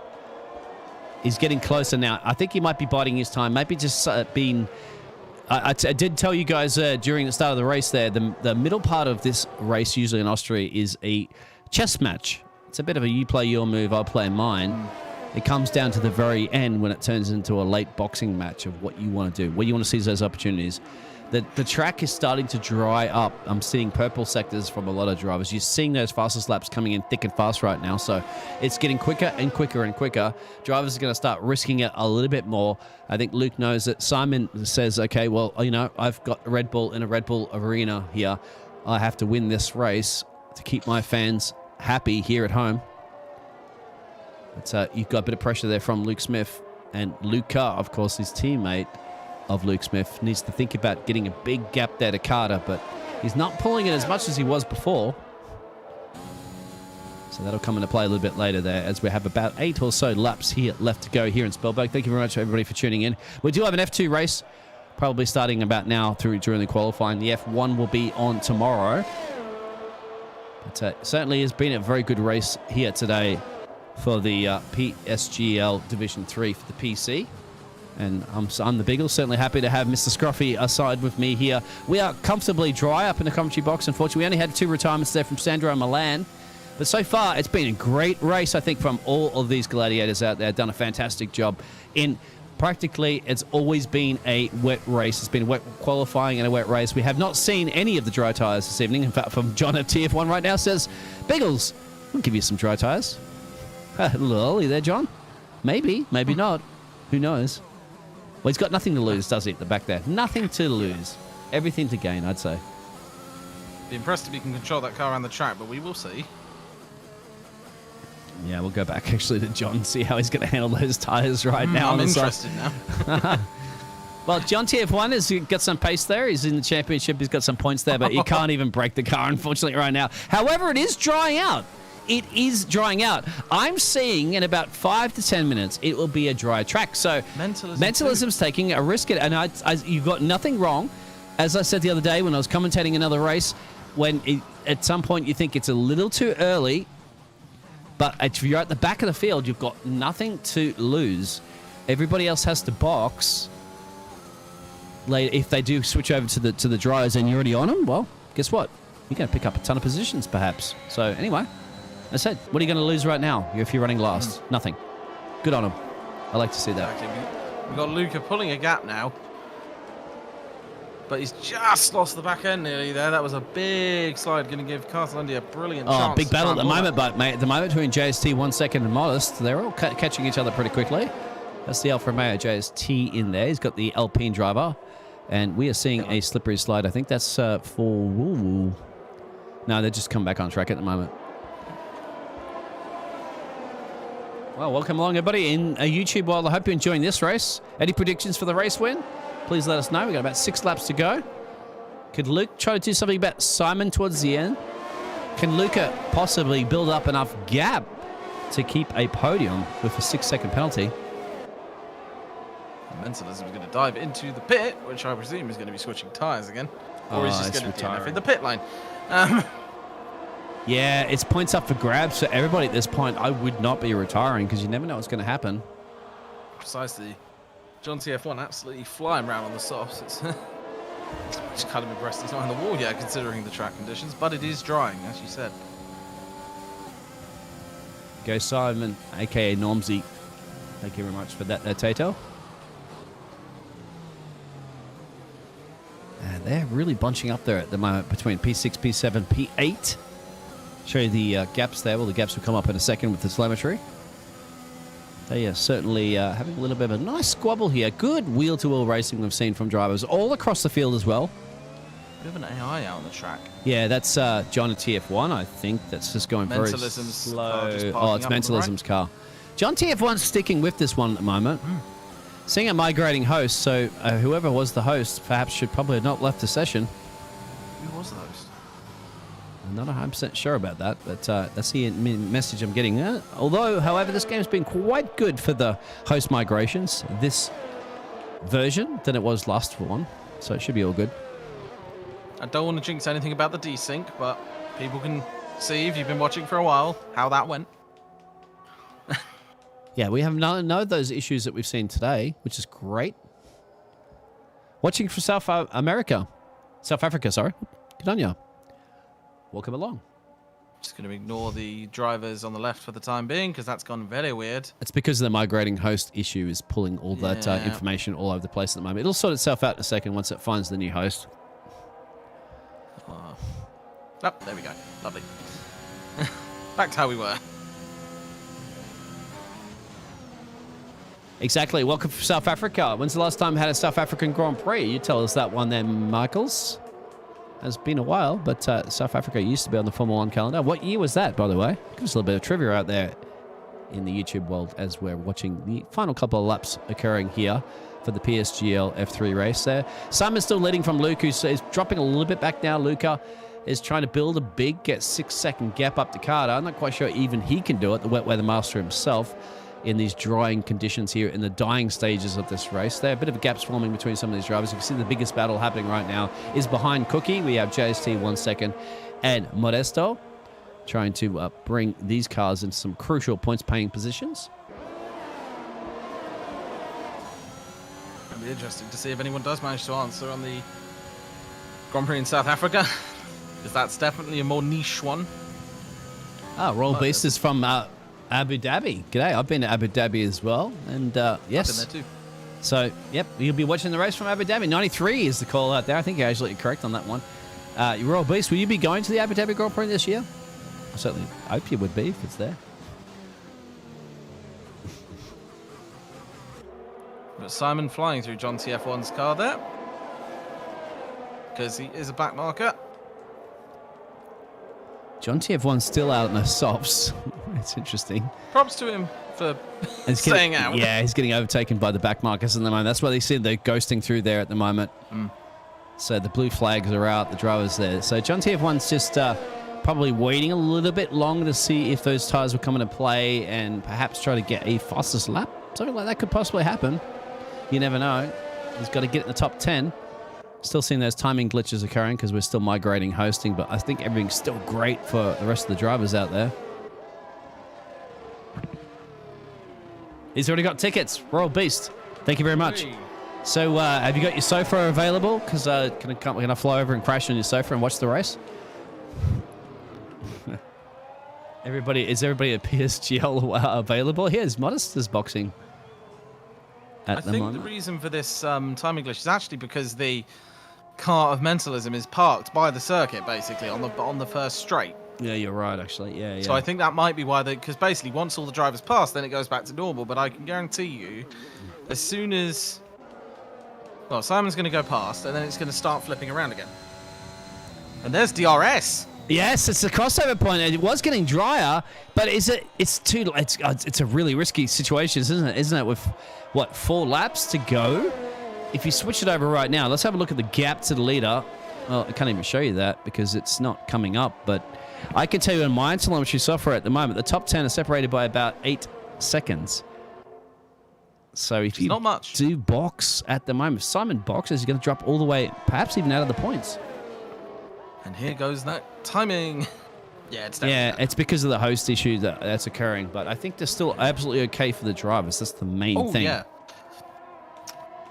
He's getting closer now. I think he might be biding his time. Maybe just being... I did tell you guys during the start of the race there, the middle part of this race, usually in Austria, is a chess match. It's a bit of a you play your move, I'll play mine. It comes down to the very end when it turns into a late boxing match of what you want to do, what you want to seize those opportunities. The track is starting to dry up. I'm seeing purple sectors from a lot of drivers. You're seeing those fastest laps coming in thick and fast right now. So it's getting quicker and quicker and quicker. Drivers are going to start risking it a little bit more. I think Luke knows that. Simon says, okay, well, you know, I've got a Red Bull in a Red Bull arena here. I have to win this race to keep my fans happy here at home. But you've got a bit of pressure there from Luke Smith. And Luca, of course, his teammate of Luke Smith, needs to think about getting a big gap there to Carter, but he's not pulling it as much as he was before. So that'll come into play a little bit later there as we have about 8 or so laps here left to go here in Spielberg. Thank you very much, everybody, for tuning in. We do have an F2 race probably starting about now through during the qualifying. The F1 will be on tomorrow. But certainly has been a very good race here today for the PSGL Division 3 for the PC. And I'm the Biggles, certainly happy to have Mr. Scruffy aside with me here. We are comfortably dry up in the commentary box. Unfortunately, we only had 2 retirements there from Sandro and Milan. But so far, it's been a great race, I think, from all of these gladiators out there. Done a fantastic job. In practically, it's always been a wet race. It's been a wet qualifying and a wet race. We have not seen any of the dry tyres this evening. In fact, from John of TF1 right now says, Biggles, we'll give you some dry tyres. A little early there, John. Maybe, maybe not. Who knows? Well, he's got nothing to lose, does he, at the back there? Nothing to lose. Everything to gain, I'd say. Be impressed if he can control that car around the track, but we will see. Yeah, we'll go back actually to John, see how he's going to handle those tyres right now. I'm interested now. Well, John TF1 has got some pace there. He's in the championship. He's got some points there, but he can't even break the car, unfortunately, right now. However, it is drying out. It is drying out. I'm seeing in about 5 to 10 minutes, it will be a dry track. So Mentalism's taking a risk. And you've got nothing wrong. As I said the other day when I was commentating another race, at some point you think it's a little too early, but if you're at the back of the field, you've got nothing to lose. Everybody else has to box. If they do switch over to the dryers and you're already on them, well, guess what? You're going to pick up a ton of positions, perhaps. So anyway, I said, what are you going to lose right now if you're running last? Nothing. Good on him. I like to see that. Exactly. We've got Luca pulling a gap now. But he's just lost the back end nearly there. That was a big slide, going to give Carthalandia a brilliant chance. Oh, big battle at the moment, but mate, at the moment between JST 1 second and Modest, they're all catching each other pretty quickly. That's the Alfa Romeo JST in there. He's got the Alpine driver. And we are seeing a slippery slide. I think that's for... Ooh. No, they just come back on track at the moment. Well, welcome along, everybody, in YouTube world. I hope you're enjoying this race. Any predictions for the race win? Please let us know. We've got about 6 laps to go. Could Luke try to do something about Simon towards the end? Can Luca possibly build up enough gap to keep a podium with a 6-second penalty? Mentalism is going to dive into the pit, which I presume is going to be switching tyres again. Or he's just going to DNF in the pit line. Yeah, it's points up for grabs for everybody at this point. I would not be retiring because you never know what's going to happen. Precisely. John TF1 absolutely flying around on the softs. It's just kind of impressed he's not on the wall yet, considering the track conditions, but it is drying, as you said. Go Simon, a.k.a. Normsy. Thank you very much for that, Tato. And they're really bunching up there at the moment between P6, P7, P8. Show you the gaps there. Well, the gaps will come up in a second with the telemetry. They are certainly having a little bit of a nice squabble here. Good wheel-to-wheel racing we've seen from drivers all across the field as well. Bit of an AI out on the track. Yeah, that's John at TF1, I think. That's just going very Mentalism's slow. car just Oh, parking it's up on the Mentalism's car. John TF1's sticking with this one at the moment. Seeing a migrating host, so whoever was the host perhaps should probably have not left the session. Who was the host? I'm not 100% sure about that, but that's the message I'm getting. Although, however, this game's been quite good for the host migrations, this version, than it was last one, so it should be all good. I don't want to jinx anything about the desync, but people can see, if you've been watching for a while, how that went. Yeah, we have none of those issues that we've seen today, which is great. Watching from South Africa, sorry. Good on ya. Welcome along. Just going to ignore the drivers on the left for the time being, because that's gone very weird. It's because of the migrating host issue is pulling all that information all over the place at the moment. It'll sort itself out in a second once it finds the new host. Oh, there we go. Lovely. Back to how we were. Exactly. Welcome from South Africa. When's the last time we had a South African Grand Prix? You tell us that one then, Michaels. It's been a while, but South Africa used to be on the Formula 1 calendar. What year was that, by the way? Give us a little bit of trivia out there in the YouTube world as we're watching the final couple of laps occurring here for the PSGL F3 race there. Simon's still leading from Luke, who's dropping a little bit back now. Luca is trying to build a big, get 6-second gap up to Carter. I'm not quite sure even he can do it, the wet weather master himself, in these drying conditions here in the dying stages of this race. There are a bit of gaps forming between some of these drivers. You can see the biggest battle happening right now is behind Cookie. We have JST 1 second and Modesto trying to bring these cars into some crucial points-paying positions. It'll be interesting to see if anyone does manage to answer on the Grand Prix in South Africa, because that's definitely a more niche one. Royal Beast is from Abu Dhabi. G'day, I've been to Abu Dhabi as well, and yes. I've been there too. So, yep, you'll be watching the race from Abu Dhabi. 93 is the call out there. I think you're actually correct on that one. Royal Beast, will you be going to the Abu Dhabi Grand Prix this year? I certainly hope you would be if it's there. But Simon flying through John TF1's car there, because he is a back marker. John TF1's still out in the softs. It's interesting. Props to him for staying out. Yeah, he's getting overtaken by the back markers at the moment. That's why they see they're ghosting through there at the moment. So the blue flags are out, the driver's there. So John TF1's just probably waiting a little bit longer to see if those tyres will come into play and perhaps try to get a fastest lap. Something like that could possibly happen. You never know. He's got to get in the top 10. Still seeing those timing glitches occurring because we're still migrating hosting, but I think everything's still great for the rest of the drivers out there. He's already got tickets. Royal Beast. Thank you very much. Hey. So have you got your sofa available? Because can I fly over and crash on your sofa and watch the race? Is everybody at PSGL available? Here's Modest's boxing. I think the reason for this timing glitch is actually because the car of Mentalism is parked by the circuit, basically on the first straight. Yeah, you're right, actually. Yeah. So I think that might be why because basically once all the drivers pass, then it goes back to normal. But I can guarantee you, as soon as Simon's going to go past, and then it's going to start flipping around again. And there's DRS. Yes, it's a crossover point. It was getting drier, but it's a really risky situation, isn't it? With what, 4 laps to go? If you switch it over right now, let's have a look at the gap to the leader. Well, I can't even show you that because it's not coming up, but I can tell you in my telemetry software at the moment, the top 10 are separated by about 8 seconds. So if you not much. do box at the moment, if Simon boxes, you're going to drop all the way, perhaps even out of the points. And here goes that timing. Yeah, it's because of the host issue that's occurring, but I think they're still absolutely okay for the drivers. That's the main thing. Yeah.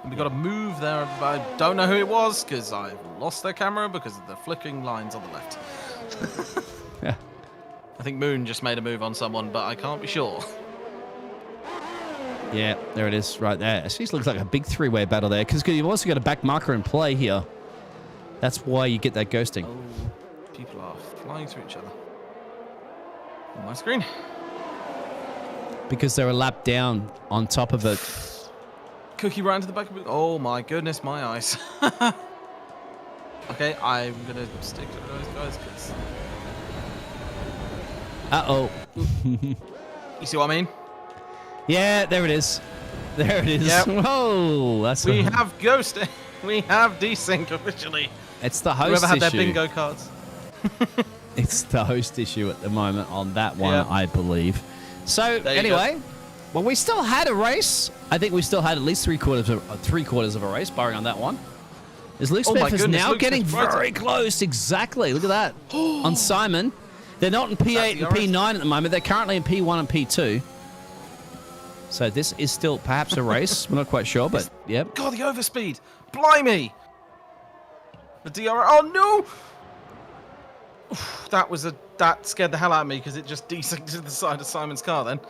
And we got a move there. I don't know who it was because I lost their camera because of the flickering lines on the left. Yeah. I think Moon just made a move on someone, but I can't be sure. Yeah, there it is right there. It just looks like a big 3-way battle there because you've also got a back marker in play here. That's why you get that ghosting. Oh, people are flying through each other. On my screen. Because they're a lap down on top of it. Cookie right into the back of it. Oh my goodness, my eyes. Okay, I'm gonna stick to those guys. 'Cause... Uh-oh. You see what I mean? Yeah, there it is. There it is. Yep. Whoa, that's We have Ghost. We have desync officially. It's the host Whoever had their issue. bingo cards. It's the host issue at the moment on that one, Yeah. I believe. So There you anyway, well, we still had a race. I think we still had at least three quarters of a race, barring on that one. As Luke Oh Smith my is goodness, now Luke getting Smith's right very up. close. Exactly. Look at that on Simon. They're not in P8 and That's the P9 at the moment. They're currently in P1 and P2. So this is still perhaps a race. We're not quite sure, but yep. God, the overspeed! Blimey! The DR. Oh no! Oof, that scared the hell out of me because it just desynced to the side of Simon's car. Then,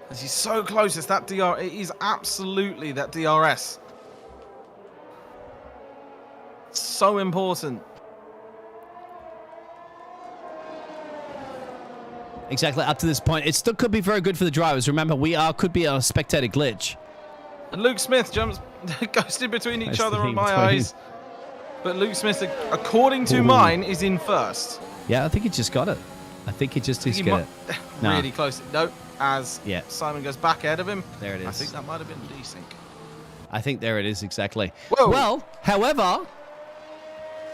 as he's so close, it's that DR. It is absolutely that DRS. It's so important. Exactly. Up to this point, it still could be very good for the drivers. Remember, could be a spectator glitch. And Luke Smith goes in between each Goes other in on my between. eyes. But Luke Smith, according to mine, is in first. Yeah, I think he just got it. I think he just did He get it. Nah. Really close. Nope. As Yeah. Simon goes back ahead of him. There it I is. think that might have been desync. I think there it is, exactly. Whoa. Well, however,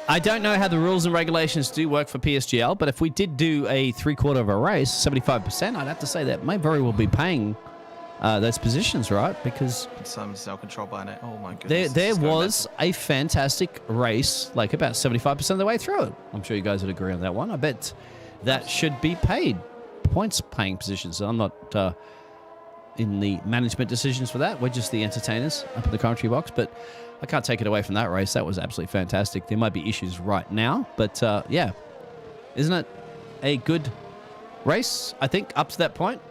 I don't know how the rules and regulations do work for PSGL, but if we did do a three-quarter of a race, 75%, I'd have to say that may very well be paying those positions, right? Because Simon's self-control by it. Oh my goodness. there was a fantastic race, like about 75% of the way through it. I'm sure you guys would agree on that one. I bet that should be paid. Points paying positions. I'm not in the management decisions for that. We're just the entertainers up in the commentary box, but I can't take it away from that race. That was absolutely fantastic. There might be issues right now, but yeah. Isn't it a good race, I think, up to that point?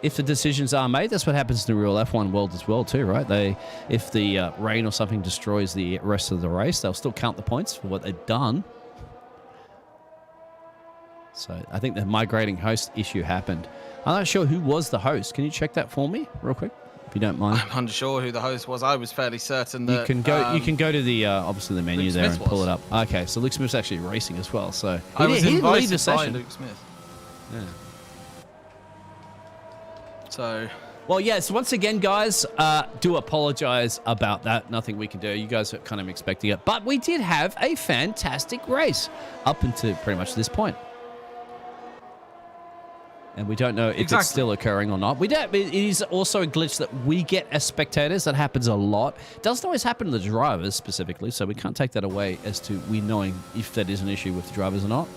If the decisions are made, that's what happens in the real F1 world as well too, right? If the rain or something destroys the rest of the race, they'll still count the points for what they've done. So I think the migrating host issue happened. I'm not sure who was the host. Can you check that for me real quick, if you don't mind? I'm unsure who the host was. I was fairly certain that You can go to the obviously the menu Luke there Smith and pull was. it up. Okay, so Luke Smith's actually racing as well. So I was he didn't leave invited the by session. Luke Smith. Yeah. So Well, yes, once again, guys, do apologize about that. Nothing we can do. You guys are kind of expecting it. But we did have a fantastic race up until pretty much this point. And we don't know if Exactly. it's still occurring or not. It is also a glitch that we get as spectators. That happens a lot. It doesn't always happen to the drivers specifically, so we can't take that away as to we knowing if that is an issue with the drivers or not.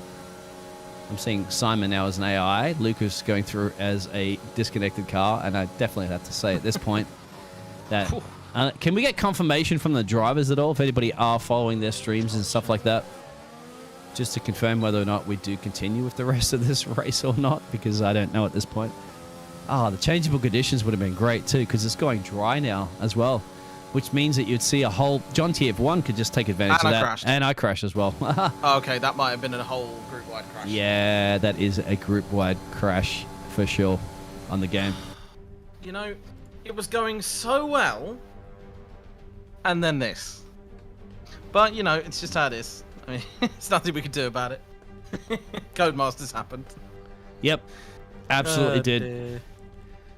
I'm seeing Simon now as an AI, Lucas going through as a disconnected car, and I definitely have to say at this point that can we get confirmation from the drivers at all if anybody are following their streams and stuff like that, just to confirm whether or not we do continue with the rest of this race or not, because I don't know at this point. The changeable conditions would have been great too, because it's going dry now as well, which means that you'd see a whole John TF1 could just take advantage And of I that. crashed. And I crashed as well. okay, that might have been a whole group-wide crash. Yeah, that is a group-wide crash for sure on the game. You know, it was going so well, and then this. But you know, it's just how it is. I mean, it's nothing we could do about it. Codemasters happened. Yep, absolutely did. Dear.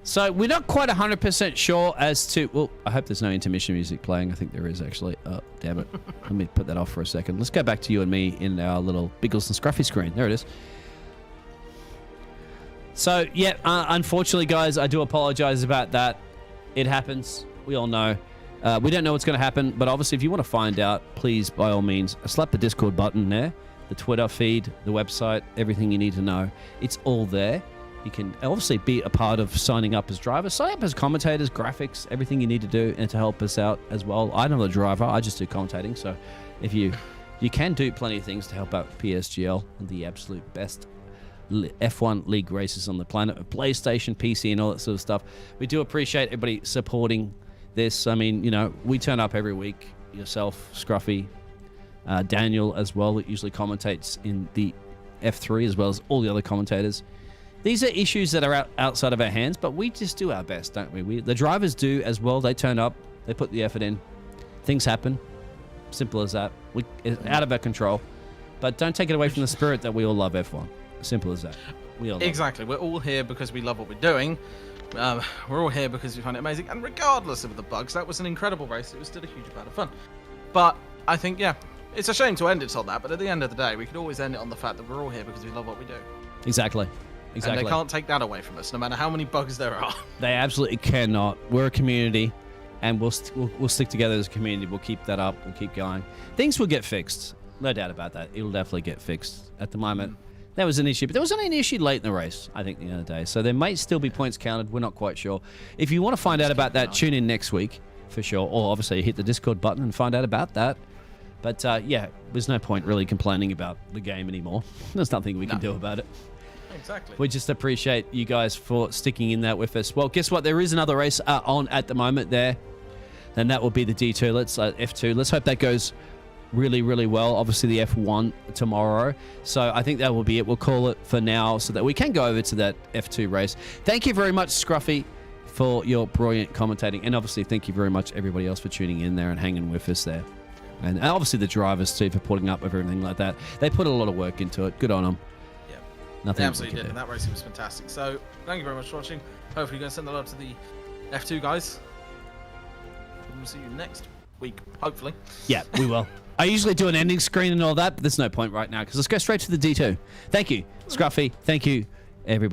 So we're not quite 100% sure as to... Well, I hope there's no intermission music playing. I think there is, actually. Oh, damn it. Let me put that off for a second. Let's go back to you and me in our little Biggles and Scruffy screen. There it is. So, yeah, unfortunately, guys, I do apologize about that. It happens. We all know. We don't know what's going to happen, but obviously, if you want to find out, please, by all means, slap the Discord button there, the Twitter feed, the website, everything you need to know. It's all there. You can obviously be a part of signing up as drivers, sign up as commentators, graphics, everything you need to do, and to help us out as well. I'm not a driver, I just do commentating, so if you can do plenty of things to help out PSGL and the absolute best F1 league races on the planet, PlayStation, PC, and all that sort of stuff. We do appreciate everybody supporting this. I mean, you know, we turn up every week. Yourself, Scruffy, Daniel as well, that usually commentates in the F3 as well as all the other commentators. These are issues that are outside of our hands, but we just do our best, don't we? The drivers do as well. They turn up, they put the effort in, Things happen. Simple as that. It's out of our control. But don't take it away from the spirit that we all love F1. Simple as that. We all love Exactly. We're all here because we love what we're doing. We're all here because we find it amazing. And regardless of the bugs, that was an incredible race. It was still a huge amount of fun. But I think, yeah, it's a shame to end it on that. But at the end of the day, we could always end it on the fact that we're all here because we love what we do. Exactly. And they can't take that away from us, no matter how many bugs there are. They absolutely cannot. We're a community, and we'll stick together as a community. We'll keep that up. We'll keep going. Things will get fixed. No doubt about that. It'll definitely get fixed. At the moment, that was an issue. But there was only an issue late in the race, I think, the other day. So there may still be points counted. We're not quite sure. If you want to find out about that, tune in next week, for sure. Or obviously hit the Discord button and find out about that. But, yeah, there's no point really complaining about the game anymore. There's nothing we can do about it. Exactly. We just appreciate you guys for sticking in that with us. Well, guess what? There is another race on at the moment there. And that will be the D2. F2. Let's hope that goes really, really well. Obviously, the F1 tomorrow. So I think that will be it. We'll call it for now so that we can go over to that F2 race. Thank you very much, Scruffy, for your brilliant commentating. And obviously, thank you very much, everybody else, for tuning in there and hanging with us there. And obviously, the drivers, too, for putting up with everything like that. They put a lot of work into it. Good on them. Nothing they absolutely did, and that racing was fantastic. So, thank you very much for watching. Hopefully, you're going to send the love to the F2 guys. We'll see you next week, hopefully. Yeah, we will. I usually do an ending screen and all that, but there's no point right now because let's go straight to the D2. Thank you, Scruffy. Thank you, everybody.